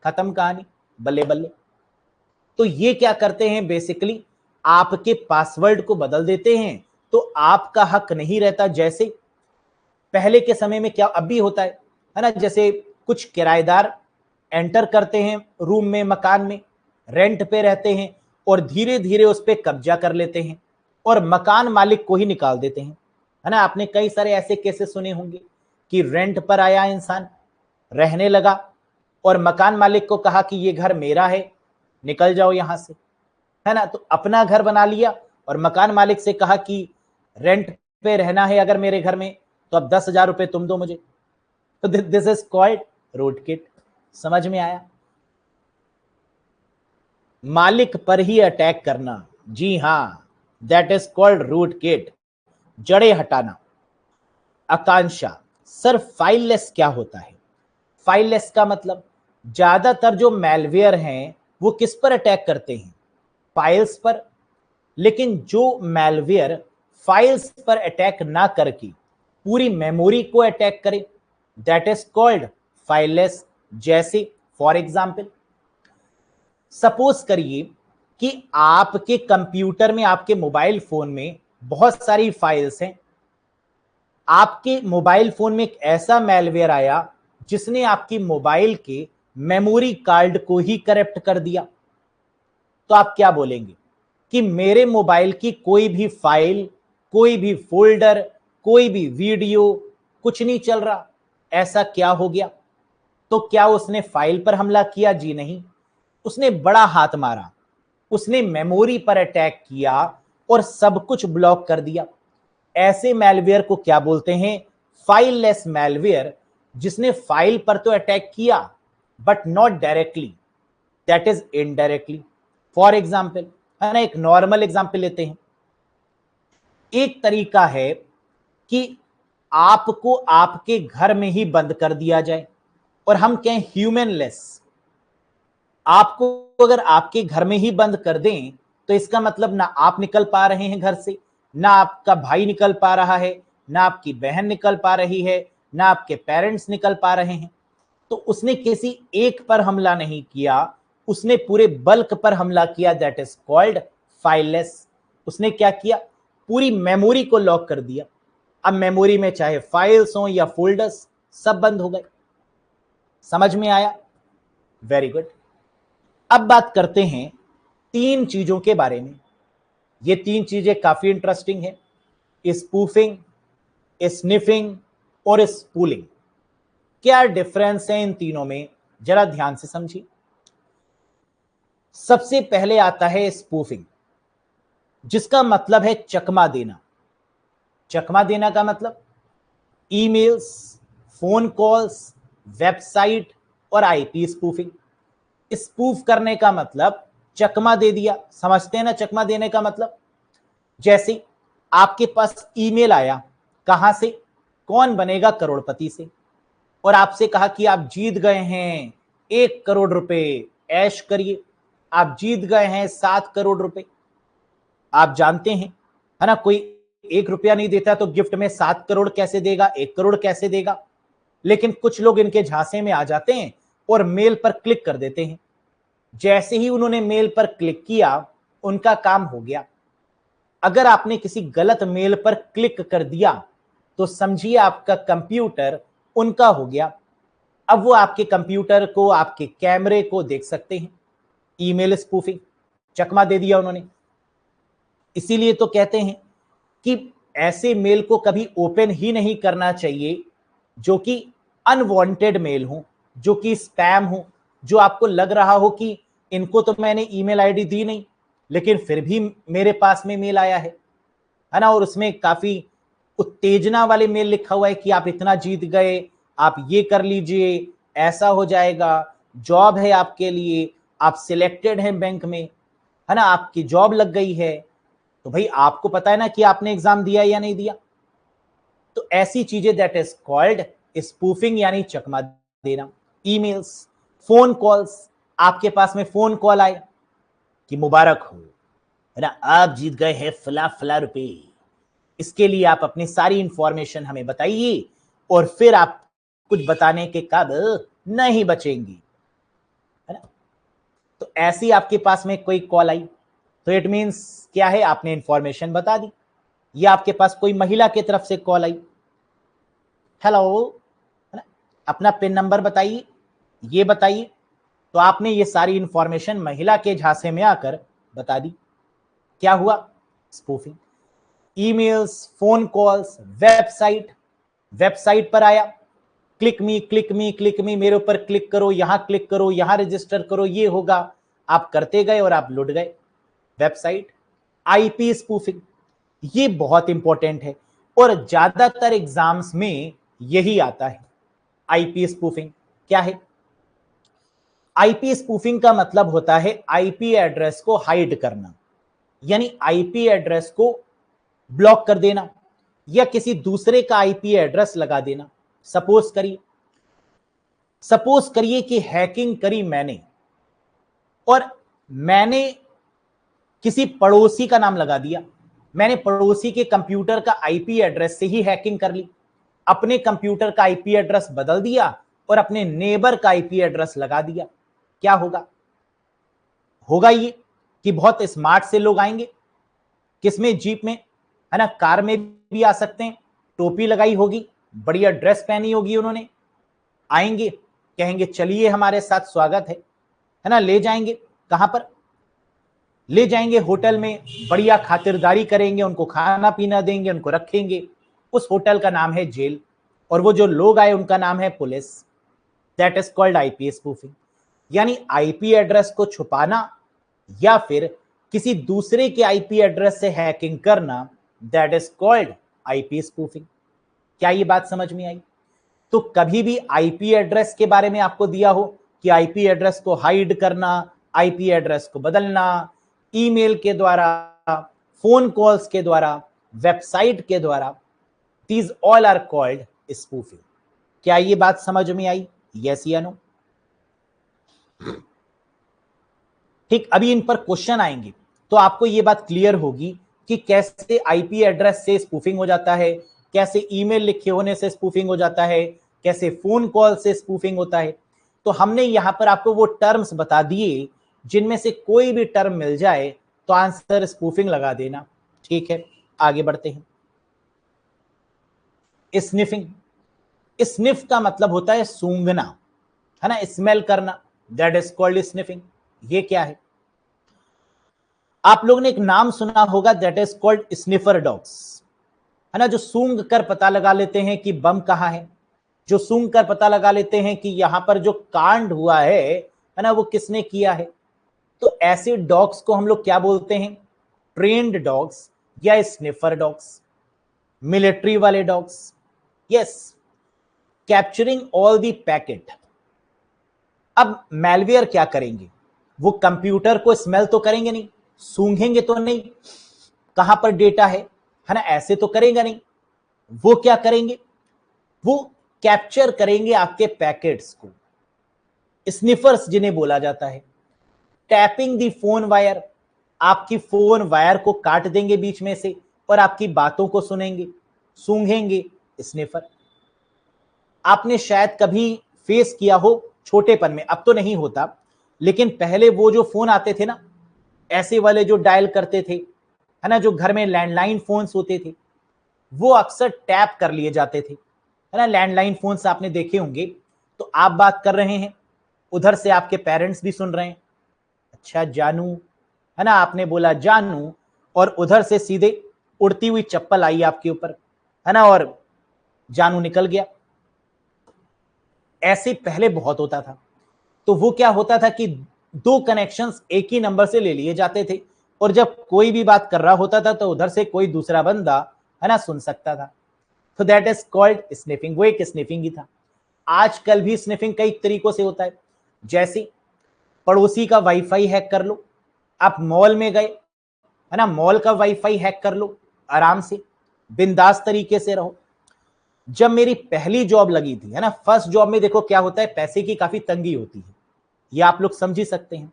खत्म कहानी, बल्ले बल्ले। तो ये क्या करते हैं? बेसिकली आपके पासवर्ड को बदल देते हैं, तो आपका हक नहीं रहता। जैसे पहले के समय में क्या अब भी होता है ना, जैसे कुछ किराएदार एंटर करते हैं रूम में, मकान में, रेंट पे रहते हैं और धीरे धीरे उस पर कब्जा कर लेते हैं और मकान मालिक को ही निकाल देते हैं, है ना। आपने कई सारे ऐसे केसेस सुने होंगे कि रेंट पर आया इंसान, रहने लगा और मकान मालिक को कहा कि ये घर मेरा है, निकल जाओ यहां से, है ना। तो अपना घर बना लिया और मकान मालिक से कहा कि रेंट पे रहना है अगर मेरे घर में तो अब 10,000 रुपए तुम दो मुझे। तो this is called root kit. समझ में आया? मालिक पर ही अटैक करना, जी हां, that is called root kit, जड़े हटाना। आकांक्षा, सर फाइललेस क्या होता है? फाइललेस का मतलब ज्यादातर जो मैलवेयर हैं वो किस पर अटैक करते हैं? फाइल्स पर। लेकिन जो मैलवेयर फाइल्स पर अटैक ना करके पूरी मेमोरी को अटैक करे, दैट इज कॉल्ड फाइललेस। जैसे फॉर एग्जाम्पल, सपोज करिए कि आपके कंप्यूटर में, आपके मोबाइल फोन में बहुत सारी फाइल्स हैं। आपके मोबाइल फोन में एक ऐसा मैलवेयर आया जिसने आपकी मोबाइल के मेमोरी कार्ड को ही करप्ट कर दिया। तो आप क्या बोलेंगे कि मेरे मोबाइल की कोई भी फाइल, कोई भी फोल्डर, कोई भी वीडियो, कुछ नहीं चल रहा, ऐसा क्या हो गया? तो क्या उसने फाइल पर हमला किया? जी नहीं, उसने बड़ा हाथ मारा, उसने मेमोरी पर अटैक किया और सब कुछ ब्लॉक कर दिया। ऐसे मैलवेयर को क्या बोलते हैं? फाइललेस मैलवेयर, जिसने फाइल पर तो अटैक किया but not directly, that is indirectly. For example, है ना, एक नॉर्मल एग्जाम्पल लेते हैं। एक तरीका है कि आपको आपके घर में ही बंद कर दिया जाए और हम कहें ह्यूमनलेस। आपको अगर आपके घर में ही बंद कर दें तो इसका मतलब ना आप निकल पा रहे हैं घर से, ना आपका भाई निकल पा रहा है, ना आपकी बहन निकल पा रही है, ना आपके पेरेंट्स निकल पा रहे हैं। तो उसने किसी एक पर हमला नहीं किया, उसने पूरे बल्क पर हमला किया, दैट इज कॉल्ड फाइललेस। उसने क्या किया? पूरी मेमोरी को लॉक कर दिया। अब मेमोरी में चाहे फाइल्स हो या फोल्डर्स, सब बंद हो गए। समझ में आया? Very good. अब बात करते हैं तीन चीजों के बारे में। ये तीन चीजें काफी इंटरेस्टिंग है, स्पूफिंग, स्निफिंग और स्पूलिंग। क्या डिफरेंस है इन तीनों में, जरा ध्यान से समझिए। सबसे पहले आता है स्पूफिंग, जिसका मतलब है चकमा देना। चकमा देना का मतलब ईमेल्स, फोन कॉल्स, वेबसाइट और आईपी स्पूफिंग। स्पूफ करने का मतलब चकमा दे दिया। समझते हैं ना चकमा देने का मतलब? जैसे आपके पास ईमेल आया, कहां से? कौन बनेगा करोड़पति से, और आपसे कहा कि आप जीत गए हैं 1 करोड़ रुपए, ऐश करिए। आप जीत गए हैं 7 करोड़ रुपए। आप जानते हैं, है ना, कोई 1 रुपया नहीं देता तो गिफ्ट में 7 करोड़ कैसे देगा, 1 करोड़ कैसे देगा? लेकिन कुछ लोग इनके झांसे में आ जाते हैं और मेल पर क्लिक कर देते हैं। जैसे ही उन्होंने मेल पर क्लिक किया, उनका काम हो गया। अगर आपने किसी गलत मेल पर क्लिक कर दिया तो समझिए आपका कंप्यूटर उनका हो गया। अब वो आपके कंप्यूटर को, आपके कैमरे को देख सकते हैं। ईमेल स्पूफिंग, चकमा दे दिया उन्होंने। इसीलिए तो कहते हैं कि ऐसे मेल को कभी ओपन ही नहीं करना चाहिए जो कि अनवांटेड मेल हो, जो कि स्पैम हो, जो आपको लग रहा हो कि इनको तो मैंने ईमेल आईडी दी नहीं लेकिन फिर भी मेरे पास में मेल आया है ना, और उसमें काफी उत्तेजना वाले मेल लिखा हुआ है कि आप इतना जीत गए, आप ये कर लीजिए, ऐसा हो जाएगा, जॉब है आपके लिए, आप सिलेक्टेड हैं बैंक में, है ना, आपकी जॉब लग गई है। तो भाई आपको पता है ना कि आपने एग्जाम दिया या नहीं दिया? तो ऐसी चीजें, दैट इज कॉल्ड स्पूफिंग, यानी चकमा देना। ईमेल्स, फोन कॉल्स, आपके पास में फोन कॉल आए कि मुबारक हो, है ना, आप जीत गए हैं फला फला रुपए, इसके लिए आप अपनी सारी इंफॉर्मेशन हमें बताइए और फिर आप कुछ बताने के काबिल नहीं बचेंगी, है ना। तो ऐसी आपके पास में कोई कॉल आई तो इट मींस क्या है? आपने इंफॉर्मेशन बता दी। या आपके पास कोई महिला की तरफ से कॉल आई, हेलो, है ना, अपना पिन नंबर बताइए, ये बताइए। तो आपने ये सारी इंफॉर्मेशन महिला के झांसे में आकर बता दी। क्या हुआ? Spoofing. Emails, phone calls, website, website पर आया, क्लिक मी क्लिक मी क्लिक मी, मेरे ऊपर क्लिक करो, यहां क्लिक करो, यहां रजिस्टर करो, ये होगा। आप करते गए और आप लुट गए। वेबसाइट। आईपी स्पूफिंग, ये बहुत इंपॉर्टेंट है और ज्यादातर एग्जाम्स में यही आता है। आईपी स्पूफिंग क्या है? आईपी स्पूफिंग का मतलब होता है आईपी एड्रेस को हाइड करना, यानी आईपी एड्रेस को ब्लॉक कर देना या किसी दूसरे का आईपी एड्रेस लगा देना। सपोज करिए कि हैकिंग करी मैंने और मैंने किसी पड़ोसी का नाम लगा दिया, मैंने पड़ोसी के कंप्यूटर का आईपी एड्रेस से ही हैकिंग कर ली, अपने कंप्यूटर का आईपी एड्रेस बदल दिया और अपने नेबर का आईपी एड्रेस लगा दिया। क्या होगा? होगा ये कि बहुत स्मार्ट से लोग आएंगे, किसमें? जीप में, है ना, कार में भी आ सकते हैं, टोपी लगाई होगी, बढ़िया ड्रेस पहनी होगी उन्होंने, आएंगे, कहेंगे चलिए हमारे साथ स्वागत है ना, ले जाएंगे कहां पर? ले जाएंगे होटल में, बढ़िया खातिरदारी करेंगे, उनको खाना पीना देंगे, उनको रखेंगे। उस होटल का नाम है जेल, और वो जो लोग आए उनका नाम है police. That is called IP spoofing. यानी आईपी एड्रेस को छुपाना या फिर किसी दूसरे के आईपी एड्रेस से हैकिंग करना, that is called IP spoofing. क्या ये बात समझ में आई? तो कभी भी आईपी एड्रेस के बारे में आपको दिया हो कि आईपी एड्रेस को हाइड करना, आईपी एड्रेस को बदलना, ईमेल के द्वारा, फोन कॉल्स के द्वारा, वेबसाइट के द्वारा, these all are called spoofing. क्या ये बात समझ में आई? यस या नो? ठीक, अभी इन पर क्वेश्चन आएंगे तो आपको ये बात क्लियर होगी कि कैसे आईपी एड्रेस से स्पूफिंग हो जाता है, कैसे ईमेल लिखे होने से स्पूफिंग हो जाता है, कैसे फोन कॉल से स्पूफिंग होता है। तो हमने यहां पर आपको वो टर्म्स बता दिए जिनमें से कोई भी टर्म मिल जाए तो आंसर स्पूफिंग लगा देना। ठीक है, आगे बढ़ते हैं। स्निफिंग। स्निफ का मतलब होता है सूंघना, है ना, स्मेल करना, दैट इज कॉल्ड स्निफिंग। ये क्या है? आप लोगों ने एक नाम सुना होगा, that is called sniffer dogs, है ना, जो सूंघ कर पता लगा लेते हैं कि बम कहां है, जो सूंघ कर पता लगा लेते हैं कि यहां पर जो कांड हुआ है ना, वो किसने किया है। तो ऐसे डॉग्स को हम लोग क्या बोलते हैं? ट्रेन्ड डॉग्स या स्निफर डॉग्स, मिलिट्री वाले dogs. Yes, capturing all the packet. अब मैलवेयर क्या करेंगे? वो कंप्यूटर को स्मेल तो करेंगे नहीं, सूंघेंगे तो नहीं, कहां पर डेटा है ना, ऐसे तो करेंगे नहीं। वो क्या करेंगे? वो कैप्चर करेंगे आपके पैकेट्स को, स्निफर्स जिन्हें बोला जाता है। टैपिंग द फोन वायर, आपकी फोन वायर को काट देंगे बीच में से और आपकी बातों को सुनेंगे, सूंघेंगे, स्निफर। आपने शायद कभी फेस किया हो छोटेपन में, अब तो नहीं होता, लेकिन पहले वो जो फोन आते थे ना, ऐसे वाले जो डायल करते थे, है ना, जो घर में लैंडलाइन फोन्स होते थे, वो अक्सर टैप कर लिए जाते थे, है ना। लैंडलाइन फोन्स आपने देखे होंगे। तो आप बात कर रहे हैं, उधर से आपके पेरेंट्स भी सुन रहे हैं, अच्छा जानू, है ना, आपने बोला जानू, और उधर से सीधे उड़ती हुई चप्पल आई आपके ऊपर, है ना, और जानू निकल गया। ऐसे पहले बहुत होता था। तो वो क्या होता था कि दो कनेक्शंस एक ही नंबर से ले लिए जाते थे, और जब कोई भी बात कर रहा होता था तो उधर से कोई दूसरा बंदा, है ना, सुन सकता था। तो दैट इज कॉल्ड स्निफिंग। वो एक स्निफिंग ही था। आजकल भी स्निफिंग कई तरीकों से होता है, जैसे पड़ोसी का वाईफाई हैक कर लो। आप मॉल में गए, है ना, मॉल का वाईफाई हैक कर लो, आराम से बिंदास तरीके से रहो। जब मेरी पहली जॉब लगी थी, है ना, फर्स्ट जॉब में देखो क्या होता है, पैसे की काफी तंगी होती है, ये आप लोग समझ ही सकते हैं।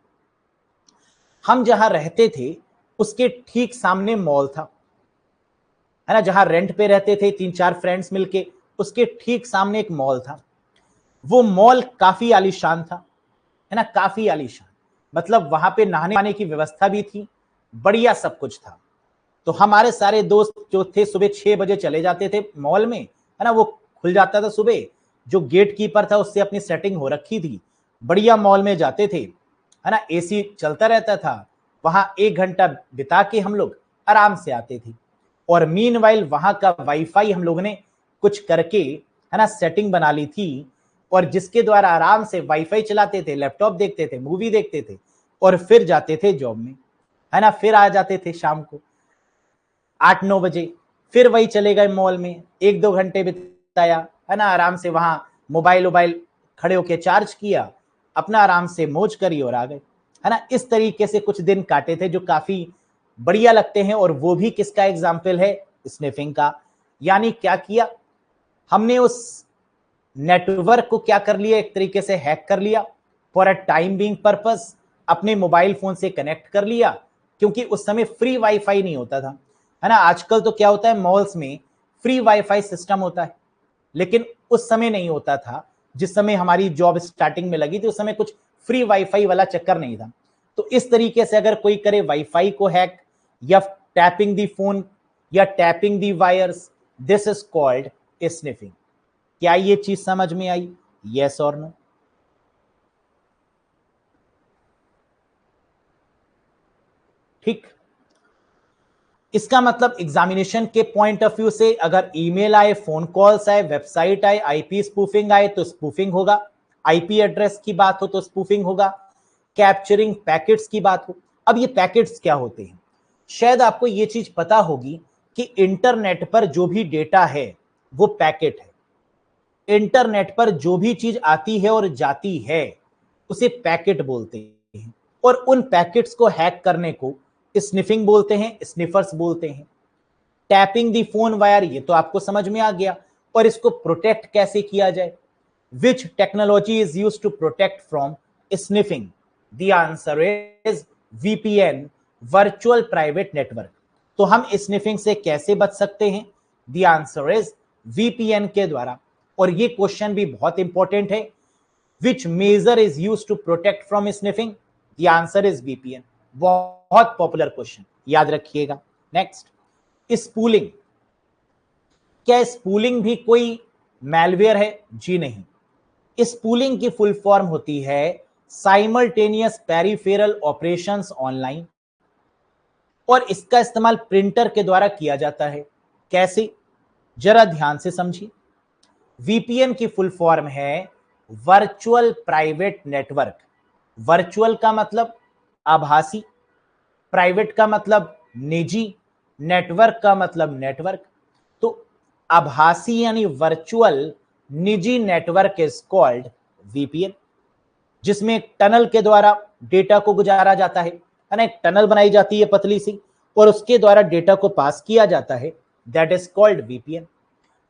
हम जहां रहते थे उसके ठीक सामने मॉल था, है ना, जहां रेंट पे रहते थे 3-4 फ्रेंड्स मिलके, उसके ठीक सामने एक मॉल था। वो मॉल काफी आलीशान था, है ना, काफी आलीशान, मतलब वहां पे नहाने पाने की व्यवस्था भी थी, बढ़िया सब कुछ था। तो हमारे सारे दोस्त जो थे सुबह 6 बजे चले जाते थे मॉल में, है ना, वो खुल जाता था सुबह, जो गेट कीपर था उससे अपनी सेटिंग हो रखी थी, बढ़िया मॉल में जाते थे, है ना, एसी चलता रहता था, वहां 1 घंटा बिता के हम लोग आराम से आते थे। और मीनवाइल वहां का वाईफाई हम लोगों ने कुछ करके, है ना, सेटिंग बना ली थी, और जिसके द्वारा आराम से वाईफाई चलाते थे, लैपटॉप देखते थे, मूवी देखते थे, और फिर जाते थे जॉब में, है ना, फिर आ जाते थे शाम को 8-9 बजे, फिर वही चले गए मॉल में, 1-2 घंटे बिताया, है ना, आराम से वहां मोबाइल वोबाइल खड़े होके चार्ज किया, अपना आराम से मौज करी और आ गए, है ना। इस तरीके से कुछ दिन काटे थे जो काफी बढ़िया लगते हैं, और वो भी किसका एग्जाम्पल है? स्निफिंग का। यानी क्या किया हमने, उस नेटवर्क को क्या कर लिया, एक तरीके से हैक कर लिया for a time being purpose, अपने मोबाइल फोन से कनेक्ट कर लिया, क्योंकि उस समय फ्री वाईफाई नहीं होता था, है ना। आजकल तो क्या होता है, मॉल्स में फ्री वाईफाई सिस्टम होता है, लेकिन उस समय नहीं होता था। जिस समय हमारी जॉब स्टार्टिंग में लगी थी उस समय कुछ फ्री वाईफाई वाला चक्कर नहीं था। तो इस तरीके से अगर कोई करे वाईफाई को हैक या टैपिंग दी फोन या tapping the wires, this is called sniffing. क्या ये चीज समझ में आई? यस और नो? ठीक। इसका मतलब एग्जामिनेशन के पॉइंट ऑफ व्यू से अगर ईमेल आए, फोन कॉल्स आए, वेबसाइट आए, आईपी स्पूफिंग आए तो स्पूफिंग होगा, आईपी एड्रेस की बात हो तो स्पूफिंग होगा, कैप्चरिंग पैकेट्स की बात हो। अब ये पैकेट्स क्या होते हैं? शायद आपको ये चीज पता होगी कि इंटरनेट पर जो भी डेटा है वो पैकेट है। इंटरनेट पर जो भी चीज आती है और जाती है उसे पैकेट बोलते हैं, और उन पैकेट्स को हैक करने को स्निफिंग बोलते हैं, स्निफर्स बोलते हैं। टैपिंग दी फोन वायर, ये तो आपको समझ में आ गया। और इसको प्रोटेक्ट कैसे किया जाए? Which technology is used to protect from sniffing? The answer is VPN, virtual private network. तो हम स्निफिंग से कैसे बच सकते हैं? द आंसर इज वीपीएन के द्वारा। और ये क्वेश्चन भी बहुत इंपॉर्टेंट है, which major is use to protect from sniffing? The answer is VPN. बहुत पॉपुलर क्वेश्चन, याद रखिएगा। Next, spooling. क्या स्पूलिंग भी कोई मैलवेयर है? जी नहीं। स्पूलिंग की फुल फॉर्म होती है साइमल्टेनियस पेरिफेरल ऑपरेशंस ऑनलाइन, और इसका इस्तेमाल प्रिंटर के द्वारा किया जाता है। कैसे? जरा ध्यान से समझिए। वीपीएन की फुल फॉर्म है वर्चुअल प्राइवेट नेटवर्क। वर्चुअल का मतलब आभासी, प्राइवेट का मतलब निजी, नेटवर्क का मतलब नेटवर्क। तो आभासी यानी वर्चुअल निजी नेटवर्क इज कॉल्ड वीपीएन, जिसमें एक टनल के द्वारा डेटा को गुजारा जाता है ना। एक टनल बनाई जाती है पतली सी और उसके द्वारा डेटा को पास किया जाता है, दैट इज कॉल्ड वीपीएन।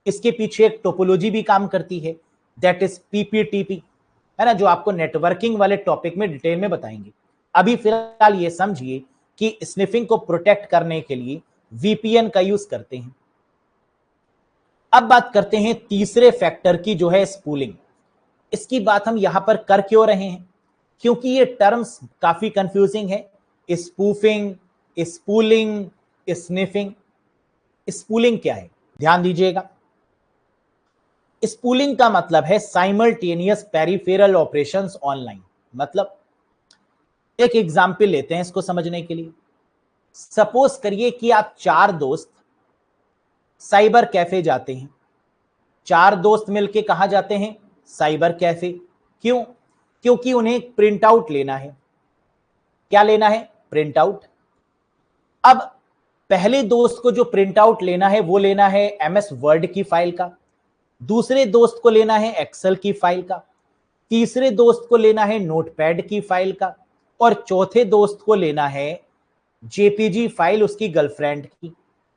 इसके पीछे एक टोपोलॉजी भी काम करती है, दैट इज पीपीटीपी, है ना, जो आपको नेटवर्किंग वाले टॉपिक में डिटेल में बताएंगे। अभी फिलहाल ये समझिए कि स्निफिंग को प्रोटेक्ट करने के लिए वीपीएन का यूज करते हैं। अब बात करते हैं तीसरे फैक्टर की, जो है स्पूलिंग। इसकी बात हम यहां पर कर क्यों रहे हैं? क्योंकि ये टर्म्स काफी कंफ्यूजिंग है। Spoofing, spooling, sniffing. स्पूलिंग क्या है? ध्यान दीजिएगा। स्पूलिंग का मतलब है साइमल्टेनियस पेरिफेरल ऑपरेशंस ऑनलाइन। मतलब एक एग्जाम्पल लेते हैं इसको समझने के लिए। सपोज करिए कि आप चार दोस्त साइबर कैफे जाते हैं। चार दोस्त मिलके कहां जाते हैं? Cyber cafe. क्यों? क्योंकि उन्हें प्रिंट आउट लेना है। क्या लेना है? Print out. अब पहले दोस्त को जो प्रिंट आउट लेना है वो लेना है एमएस वर्ड की फाइल का, दूसरे दोस्त को लेना है एक्सेल की फाइल का, तीसरे दोस्त को लेना है नोटपैड की फाइल का, और चौथे दोस्त को लेना है जेपीजी फाइल उसकी गर्लफ्रेंड की,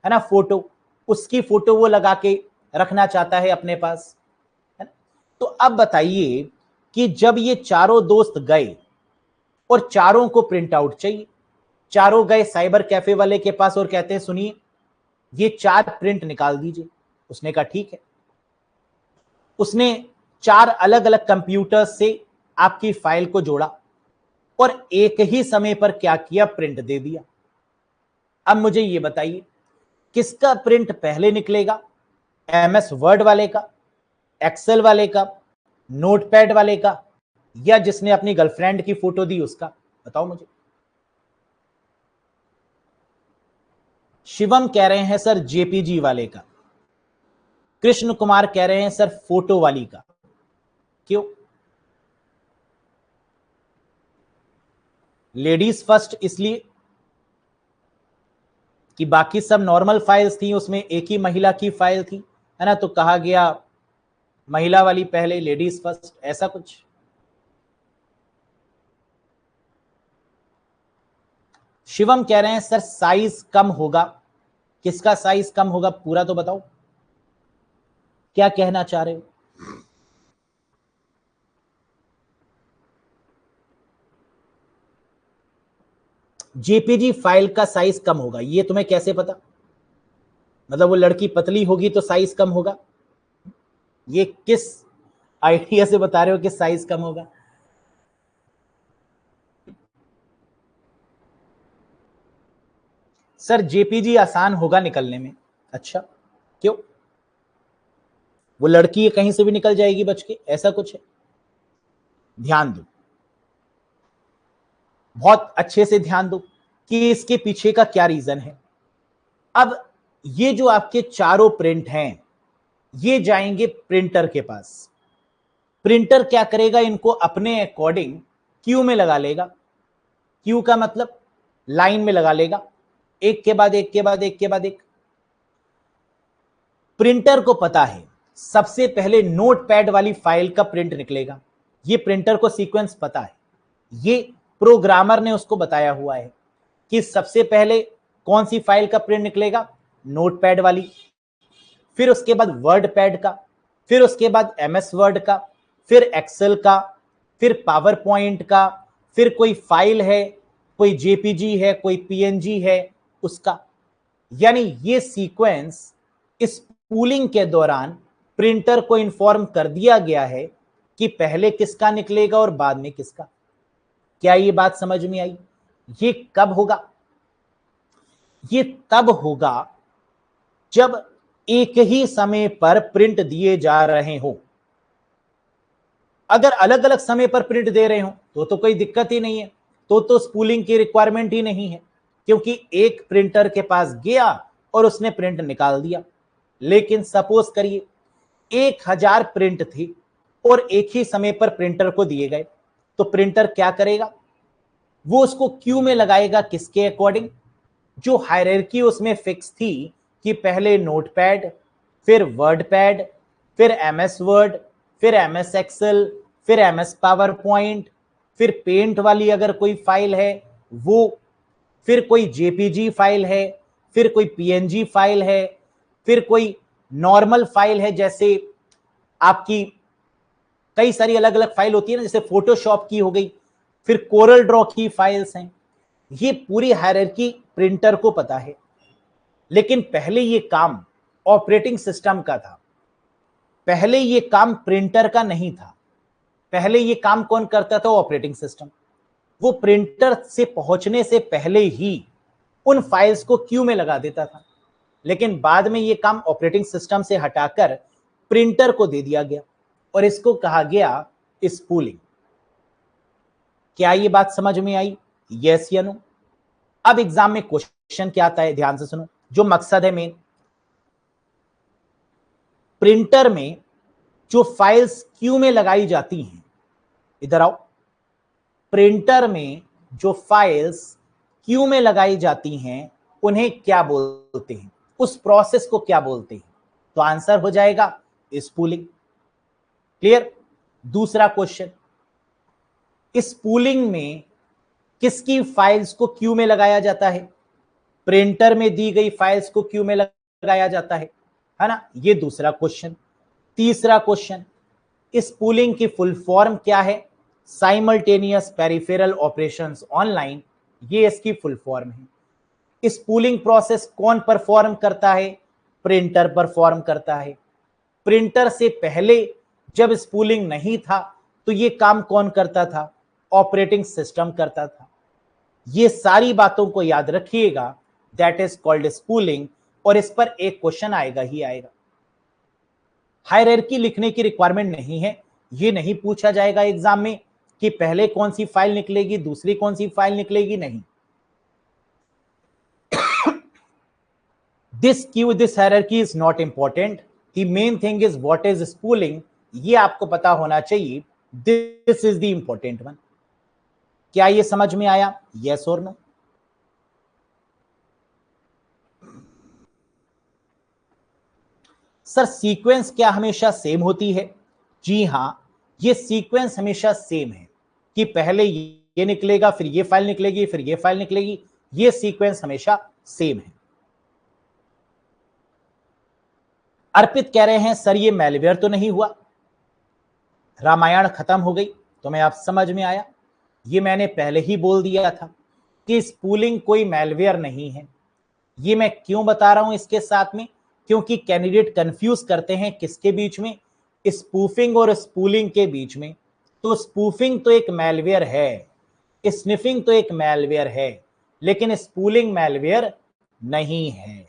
है ना, फोटो। उसकी फोटो वो लगा के रखना चाहता है अपने पास, है ना। तो अब बताइए कि जब ये चारों दोस्त गए और चारों को प्रिंट आउट चाहिए, चारों गए साइबर कैफे वाले के पास और कहते हैं सुनिए ये चार प्रिंट निकाल दीजिए। उसने कहा ठीक है। उसने चार अलग अलग कंप्यूटर से आपकी फाइल को जोड़ा और एक ही समय पर क्या किया? प्रिंट दे दिया। अब मुझे ये बताइए किसका प्रिंट पहले निकलेगा? एमएस वर्ड वाले का, एक्सेल वाले का, नोटपैड वाले का, या जिसने अपनी गर्लफ्रेंड की फोटो दी उसका? बताओ मुझे। शिवम कह रहे हैं सर जेपीजी वाले का। कृष्ण कुमार कह रहे हैं सर फोटो वाली का। क्यों? लेडीज फर्स्ट इसलिए कि बाकी सब नॉर्मल फाइल्स थी, उसमें एक ही महिला की फाइल थी, है ना, तो कहा गया महिला वाली पहले, लेडीज फर्स्ट, ऐसा कुछ। शिवम कह रहे हैं सर साइज कम होगा। किसका साइज कम होगा? पूरा तो बताओ क्या कहना चाह रहे हो। जेपीजी फाइल का साइज कम होगा, ये तुम्हें कैसे पता? मतलब वो लड़की पतली होगी तो साइज कम होगा? ये किस आइडिया से बता रहे हो कि साइज कम होगा? सर जेपीजी आसान होगा निकलने में। अच्छा, क्यों? वो लड़की कहीं से भी निकल जाएगी बच के, ऐसा कुछ है? ध्यान दो, बहुत अच्छे से ध्यान दो कि इसके पीछे का क्या रीजन है। अब ये जो आपके चारों प्रिंट हैं, ये जाएंगे प्रिंटर के पास। प्रिंटर क्या करेगा? इनको अपने अकॉर्डिंग क्यू में लगा लेगा। क्यू का मतलब लाइन में लगा लेगा, एक के बाद एक के बाद एक के बाद एक। प्रिंटर को पता है सबसे पहले नोटपैड वाली फाइल का प्रिंट निकलेगा। ये प्रिंटर को सीक्वेंस पता है, ये प्रोग्रामर ने उसको बताया हुआ है कि सबसे पहले कौन सी फाइल का प्रिंट निकलेगा? नोटपैड वाली, फिर उसके बाद वर्ड पैड का, फिर उसके बाद एमएस वर्ड का, फिर एक्सेल का, फिर पावर पॉइंट का, फिर कोई फाइल है, कोई जेपीजी है, कोई पीएनजी है उसका। यानी ये सीक्वेंस इस पूलिंग के दौरान प्रिंटर को इन्फॉर्म कर दिया गया है कि पहले किसका निकलेगा और बाद में किसका। क्या ये बात समझ में आई? ये कब होगा? ये तब होगा जब एक ही समय पर प्रिंट दिए जा रहे हो। अगर अलग अलग समय पर प्रिंट दे रहे हो तो कोई दिक्कत ही नहीं है, तो स्पूलिंग की रिक्वायरमेंट ही नहीं है, क्योंकि एक प्रिंटर के पास गया और उसने प्रिंट निकाल दिया। लेकिन सपोज करिए 1000 प्रिंट थे और एक ही समय पर प्रिंटर को दिए गए, तो प्रिंटर क्या करेगा? वो उसको क्यू में लगाएगा। किसके अकॉर्डिंग? जो हायरार्की उसमें फिक्स थी कि पहले नोटपैड, फिर वर्ड पैड, फिर एमएस वर्ड, फिर एमएस एक्सेल, फिर एमएस पावर पॉइंट, फिर पेंट वाली अगर कोई फाइल है वो, फिर कोई जेपीजी फाइल है, फिर कोई पीएनजी फाइल है, फिर कोई नॉर्मल फाइल है, जैसे आपकी कई सारी अलग अलग फाइल होती है ना, जैसे फोटोशॉप की हो गई, फिर कोरल ड्रॉ की फाइल्स हैं। ये पूरी हायरार्की प्रिंटर को पता है। लेकिन पहले ये काम ऑपरेटिंग सिस्टम का था, पहले ये काम प्रिंटर का नहीं था। पहले ये काम कौन करता था? Operating system. वो प्रिंटर से पहुंचने से पहले ही उन फाइल्स को क्यू में लगा देता था। लेकिन बाद में ये काम ऑपरेटिंग सिस्टम से हटाकर प्रिंटर को दे दिया गया और इसको कहा गया स्पूलिंग। क्या ये बात समझ में आई? यस या नो? अब एग्जाम में क्वेश्चन क्या आता है, ध्यान से सुनो, जो मकसद है मेन। प्रिंटर में जो फाइल्स क्यू में लगाई जाती हैं, इधर आओ, प्रिंटर में जो फाइल्स क्यू में लगाई जाती हैं उन्हें क्या बोलते हैं? उस प्रोसेस को क्या बोलते हैं? तो आंसर हो जाएगा स्पूलिंग। क्लियर? दूसरा क्वेश्चन, स्पूलिंग में किसकी फाइल्स को क्यू में लगाया जाता है? प्रिंटर में दी गई फाइल्स को क्यू में लगाया जाता है ना? ये दूसरा क्वेश्चन। तीसरा क्वेश्चन, स्पूलिंग की फुल फॉर्म क्या है? साइमल्टेनियस पेरिफेरल ऑपरेशंस ऑनलाइन, ये इसकी फुल फॉर्म है। स्पूलिंग प्रोसेस कौन परफॉर्म करता है? प्रिंटर परफॉर्म करता है। प्रिंटर से पहले जब स्पूलिंग नहीं था तो ये काम कौन करता था? ऑपरेटिंग सिस्टम करता था। ये सारी बातों को याद रखिएगा, दैट इज कॉल्ड स्पूलिंग, और इस पर एक क्वेश्चन आएगा ही आएगा। हायरार्की लिखने की रिक्वायरमेंट नहीं है, ये नहीं पूछा जाएगा एग्जाम में कि पहले कौन सी फाइल निकलेगी, दूसरी कौन सी फाइल निकलेगी, नहीं। this hierarchy is not important. The main thing is what is spooling, ये आपको पता होना चाहिए। This is the important one. क्या ये समझ में आया? Yes or no? Sir sequence क्या हमेशा सेम होती है? जी हां, ये सीक्वेंस हमेशा सेम है कि पहले ये निकलेगा, फिर ये फाइल निकलेगी, फिर ये फाइल निकलेगी। ये सीक्वेंस हमेशा सेम है। अर्पित कह रहे हैं सर ये मैलवेयर तो नहीं हुआ, रामायण खत्म हो गई? तो मैं आप समझ में आया, ये मैंने पहले ही बोल दिया था कि स्पूलिंग कोई मैलवेयर नहीं है। ये मैं क्यों बता रहा हूं इसके साथ में, क्योंकि कैंडिडेट कंफ्यूज करते हैं किसके बीच में, स्पूफिंग और स्पूलिंग के बीच में। तो स्पूफिंग तो एक मैलवेयर है, स्निफिंग तो एक मैलवेयर है, लेकिन स्पूलिंग मैलवेयर नहीं है।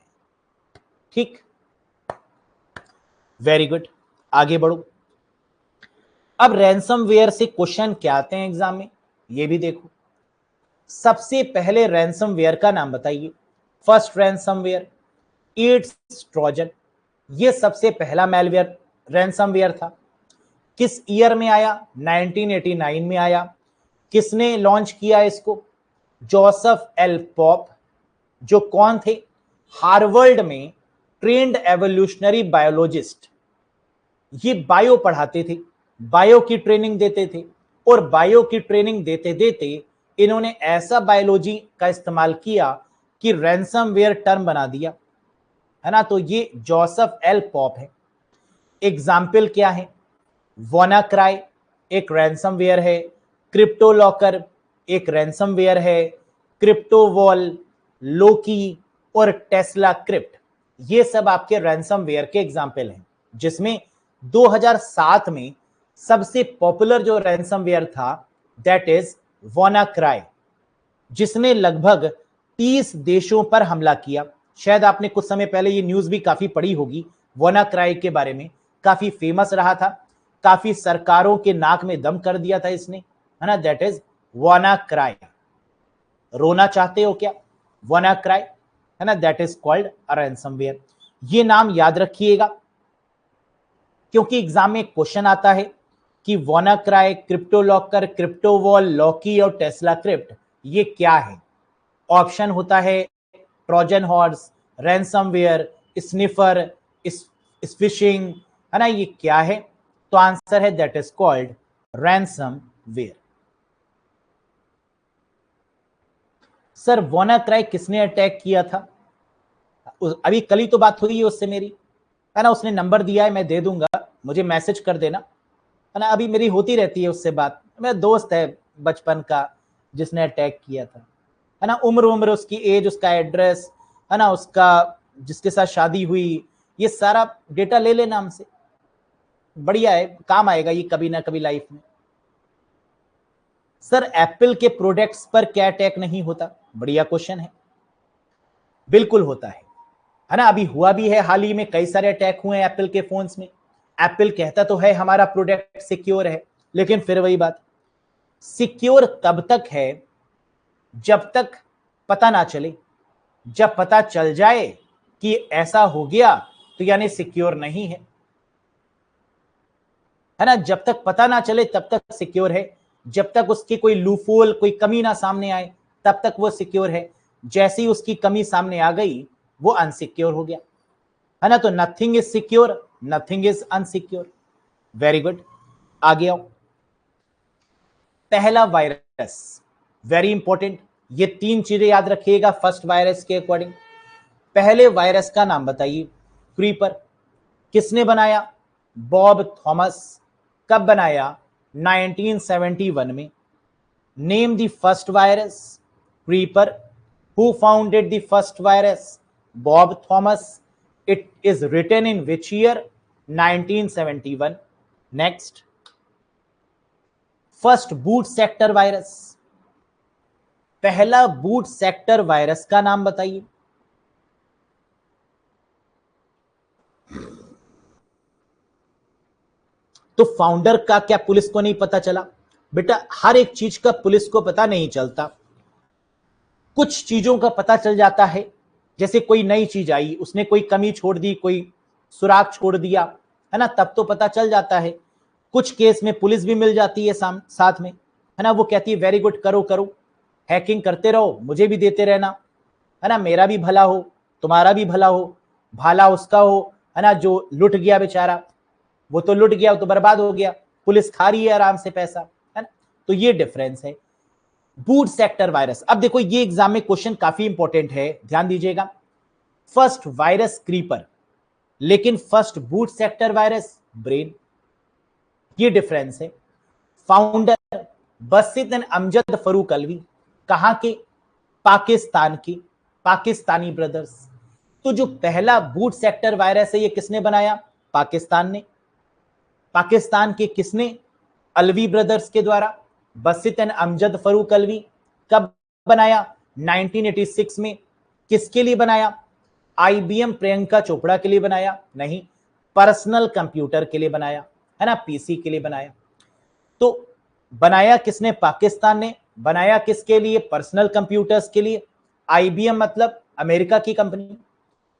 ठीक, वेरी गुड, आगे बढ़ो। अब रैंसमवेयर से क्वेश्चन क्या आते हैं एग्जाम में, ये भी देखो। सबसे पहले रैंसमवेयर का नाम बताइए। फर्स्ट रैंसमवेयर इट्स ट्रोजन, ये सबसे पहला मैलवेयर रैंसमवेयर था। किस ईयर में आया, 1989 में आया। किसने लॉन्च किया इसको, जोसेफ एल पॉप, जो कौन थे, हार्वर्ड में ट्रेंड एवोल्यूशनरी बायोलॉजिस्ट। ये बायो पढ़ाते थे, बायो की ट्रेनिंग देते थे, और बायो की ट्रेनिंग देते देते इन्होंने ऐसा बायोलॉजी का इस्तेमाल किया कि रैंसमवेयर टर्म बना दिया, है ना। तो ये जोसेफ एल पॉप है। एग्जाम्पल क्या है, वोनाक्राई एक रैंसमवेयर है, क्रिप्टोलॉकर एक रैंसमवेयर है, क्रिप्टोवॉल, लोकी और टेस्ला क्रिप्ट, ये सब आपके रैंसमवेयर के एग्जाम्पल हैं। जिसमें 2007 में सबसे पॉपुलर जो रैंसमवेयर था दैट इज वोनाक्राई, जिसने लगभग 30 देशों पर हमला किया। शायद आपने कुछ समय पहले ये न्यूज भी काफी पढ़ी होगी वोनाक्राई के बारे में, काफी फेमस रहा था, काफी सरकारों के नाक में दम कर दिया था इसने, है ना। That is WannaCry. रोना चाहते हो क्या, वोनाक्राई, है ना, that is called a ransomware. ये नाम याद रखिएगा, क्योंकि एग्जाम में एक क्वेश्चन आता है कि वोनाक्राई, क्रिप्टोलॉकर, क्रिप्टोवॉल, लॉकी और टेस्ला क्रिप्ट ये क्या है। ऑप्शन होता है trojan horse, ransomware, sniffer, phishing, है ना, ये क्या है। तो आंसर है that is called ransomware. Sir WannaCry किसने अटैक किया था, अभी कल ही तो बात हुई है उससे मेरी, है ना। उसने नंबर दिया है, मैं दे दूंगा, मुझे मैसेज कर देना, है ना। अभी मेरी होती रहती है उससे बात, मेरा दोस्त है बचपन का जिसने अटैक किया था, है ना। उम्र उसकी, एज, उसका एड्रेस, है ना, उसका जिसके साथ शादी हुई, ये सारा डेटा ले लेना हमसे, बढ़िया है, काम आएगा ये कभी ना कभी लाइफ में। सर एप्पल के प्रोडक्ट्स पर क्या अटैक नहीं होता, बढ़िया क्वेश्चन है। बिल्कुल होता है ना। अभी हुआ भी है, हाल ही में कई सारे अटैक हुए हैं एप्पल के फोन्स में। एप्पल कहता तो है हमारा प्रोडक्ट सिक्योर है, लेकिन फिर वही बात, सिक्योर तब तक है जब तक पता ना चले। जब पता चल जाए कि ऐसा हो गया तो यानी सिक्योर नहीं है, है ना। जब तक पता ना चले तब तक सिक्योर है, जब तक उसकी कोई लूफोल, कोई कमी ना सामने आए तब तक वो सिक्योर है। जैसे ही उसकी कमी सामने आ गई वो अनसिक्योर हो गया, है ना। तो nothing is secure, nothing is unsecure. Very good, आगे आओ। पहला वायरस, वेरी इंपॉर्टेंट, ये 3 चीजें याद रखिएगा फर्स्ट वायरस के अकॉर्डिंग। पहले वायरस का नाम बताइए, क्रीपर, किसने बनाया, बॉब थॉमस। कब बनाया, 1971 में। Name the first virus, creeper. Who founded the first virus, Bob Thomas. It is written in which year, 1971। Next, first boot sector virus, पहला बूट सेक्टर वायरस का नाम बताइए। तो फाउंडर का क्या पुलिस को नहीं पता चला, बेटा हर एक चीज का पुलिस को पता नहीं चलता, कुछ चीजों का पता चल जाता है। जैसे कोई नई चीज आई, उसने कोई कमी छोड़ दी, कोई सुराग छोड़ दिया, है ना, तब तो पता चल जाता है। कुछ केस में पुलिस भी मिल जाती है साथ में, है ना। वो कहती है वेरी गुड, करो करो, हैकिंग करते रहो, मुझे भी देते रहना, है ना, मेरा भी भला हो, तुम्हारा भी भला हो, भाला उसका हो, है ना, जो लुट गया बेचारा, वो तो लुट गया, वो तो बर्बाद हो गया, पुलिस खा रही है आराम से पैसा, है ना। तो ये डिफरेंस है। बूट सेक्टर वायरस, अब देखो ये एग्जाम में क्वेश्चन काफी इंपॉर्टेंट है, ध्यान दीजिएगा। फर्स्ट वायरस क्रीपर, लेकिन first boot sector virus brain, ये डिफरेंस है। फाउंडर बसित एंड अमजद फरूक अलवी, कहां के, पाकिस्तान की, पाकिस्तानी ब्रदर्स। तो जो पहला बूट सेक्टर वायरस है ये किसने बनाया? पाकिस्तान ने। पाकिस्तान के किसने? अलवी ब्रदर्स के द्वारा, बसित एंड अमजद फरूक अलवी। कब बनाया? 1986 में। किसके लिए बनाया? आईबीएम प्रियंका चोपड़ा के लिए बनाया? नहीं, पर्सनल कंप्यूटर के लिए बनाया, है ना, पीसी के लिए बनाया। तो बनाया किसने? पाकिस्तान ने। बनाया किसके लिए? पर्सनल कंप्यूटर्स के लिए। आईबीएम मतलब अमेरिका की कंपनी,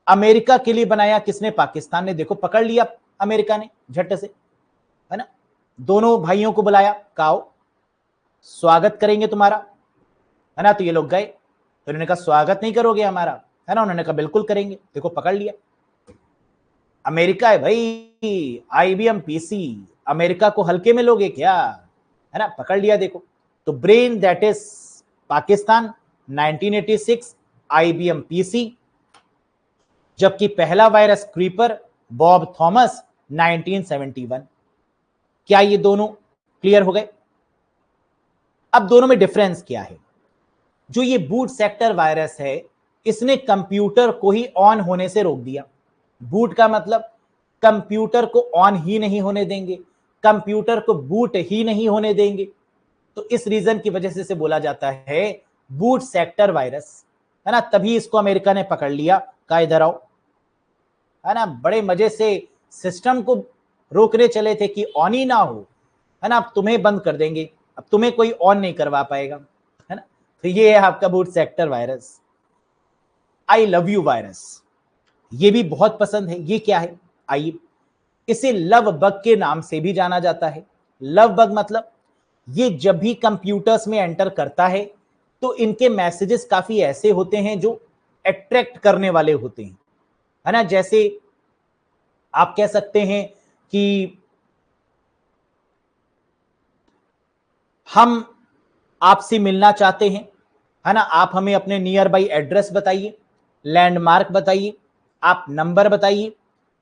अमेरिका के लिए बनाया किसने? पाकिस्तान ने। देखो पकड़ लिया अमेरिका ने झट से, है ना। दोनों भाइयों को बुलाया, कहा स्वागत करेंगे तुम्हारा, है ना। तो ये लोग गए, तो उन्होंने कहा स्वागत नहीं करोगे हमारा, है ना। उन्होंने कहा बिल्कुल करेंगे। देखो पकड़ लिया, अमेरिका है भाई, आईबीएम पीसी, अमेरिका को हल्के में लोगे क्या, है ना। पकड़ लिया। देखो तो brain that is Pakistan 1986, IBM PC, जबकि पहला वायरस क्रीपर बॉब थॉमस 1971। क्या ये दोनों क्लियर हो गए? अब दोनों में डिफरेंस क्या है? जो ये बूट सेक्टर वायरस है, इसने कंप्यूटर को ही ऑन होने से रोक दिया। बूट का मतलब कंप्यूटर को ऑन ही नहीं होने देंगे, कंप्यूटर को बूट ही नहीं होने देंगे। तो इस रीजन की वजह से इसे बोला जाता है बूट सेक्टर वायरस, है ना। तभी इसको अमेरिका ने पकड़ लिया, कहा इधर आओ, है ना। बड़े मजे से सिस्टम को रोकने चले थे कि ऑन ही ना हो, है ना। अब तुम्हें बंद कर देंगे, अब तुम्हें कोई ऑन नहीं करवा पाएगा, है ना। तो ये है आपका boot sector virus. I love you virus, ये भी बहुत पसंद है। ये क्या है? आइए, इसे लव बग के नाम से भी जाना जाता है। लव बग मतलब ये जब भी कंप्यूटर्स में एंटर करता है तो इनके मैसेजेस काफी ऐसे होते हैं जो अट्रैक्ट करने वाले होते हैं, है ना। जैसे आप कह सकते हैं कि हम आपसे मिलना चाहते हैं, है ना। आप हमें अपने नियर बाई एड्रेस बताइए, लैंडमार्क बताइए, आप नंबर बताइए।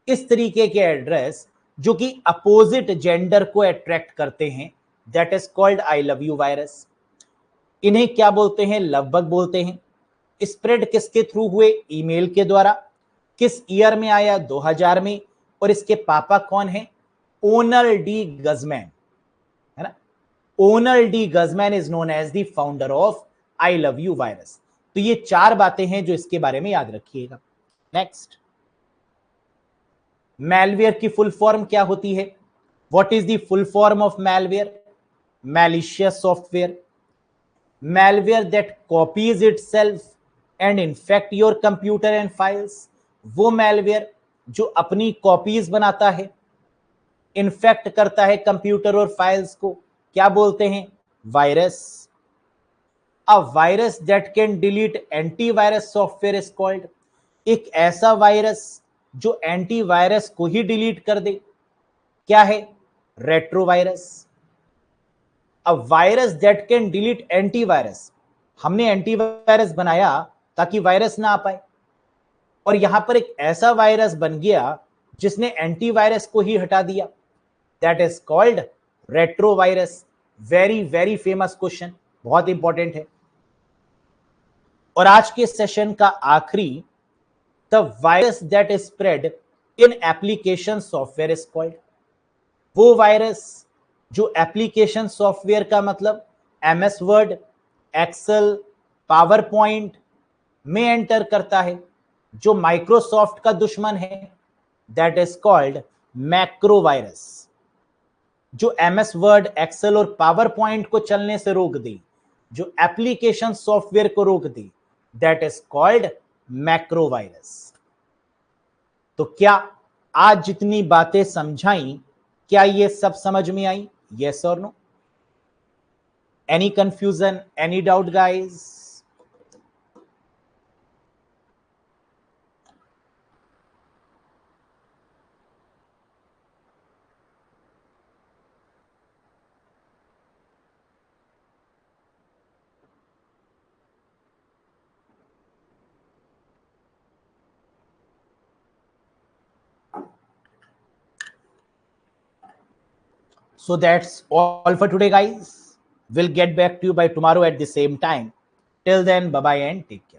इस तरीके के एड्रेस जो कि अपोजिट जेंडर को अट्रैक्ट करते हैं, that is called I love you virus. इन्हें क्या बोलते हैं? लव बग बोलते हैं। स्प्रेड किसके थ्रू हुए? ईमेल के द्वारा। किस ईयर में आया? 2000 में। और इसके पापा कौन है? ओनल डी गजमैन, है ना। Onel de Guzman is known as the founder of I love you virus. तो ये चार बातें हैं जो इसके बारे में याद रखिएगा। नेक्स्ट, मैलवेयर की फुल फॉर्म क्या होती है? What is the full form of malware? Malicious software, malware that copies itself and infect your computer and files। वो malware जो अपनी कॉपीज बनाता है, इन्फेक्ट करता है कंप्यूटर और फाइल्स को, क्या बोलते हैं? Virus. A virus that can delete antivirus software is called. एक ऐसा वायरस जो एंटीवायरस को ही डिलीट कर दे, क्या है? Retrovirus. A virus that can delete antivirus, हमने एंटीवायरस बनाया ताकि वायरस ना आ पाए, और यहां पर एक ऐसा वायरस बन गया जिसने एंटीवायरस को ही हटा दिया, that is called retrovirus. Very very famous question, बहुत इंपॉर्टेंट है। और आज के सेशन का आखिरी, the virus that is spread in application software is called. वो वायरस जो एप्लीकेशन सॉफ्टवेयर का मतलब MS Word, Excel, PowerPoint में एंटर करता है, जो माइक्रोसॉफ्ट का दुश्मन है, that is called macro virus. जो एमएस वर्ड, एक्सेल और पावर पॉइंट को चलने से रोक दे, जो एप्लीकेशन सॉफ्टवेयर को रोक दे, that is called macro virus. तो क्या आज जितनी बातें समझाई, क्या ये सब समझ में आई? यस और no? Any confusion, any doubt guys? So that's all for today, guys. We'll get back to you by tomorrow at the same time. Till then bye bye and take care.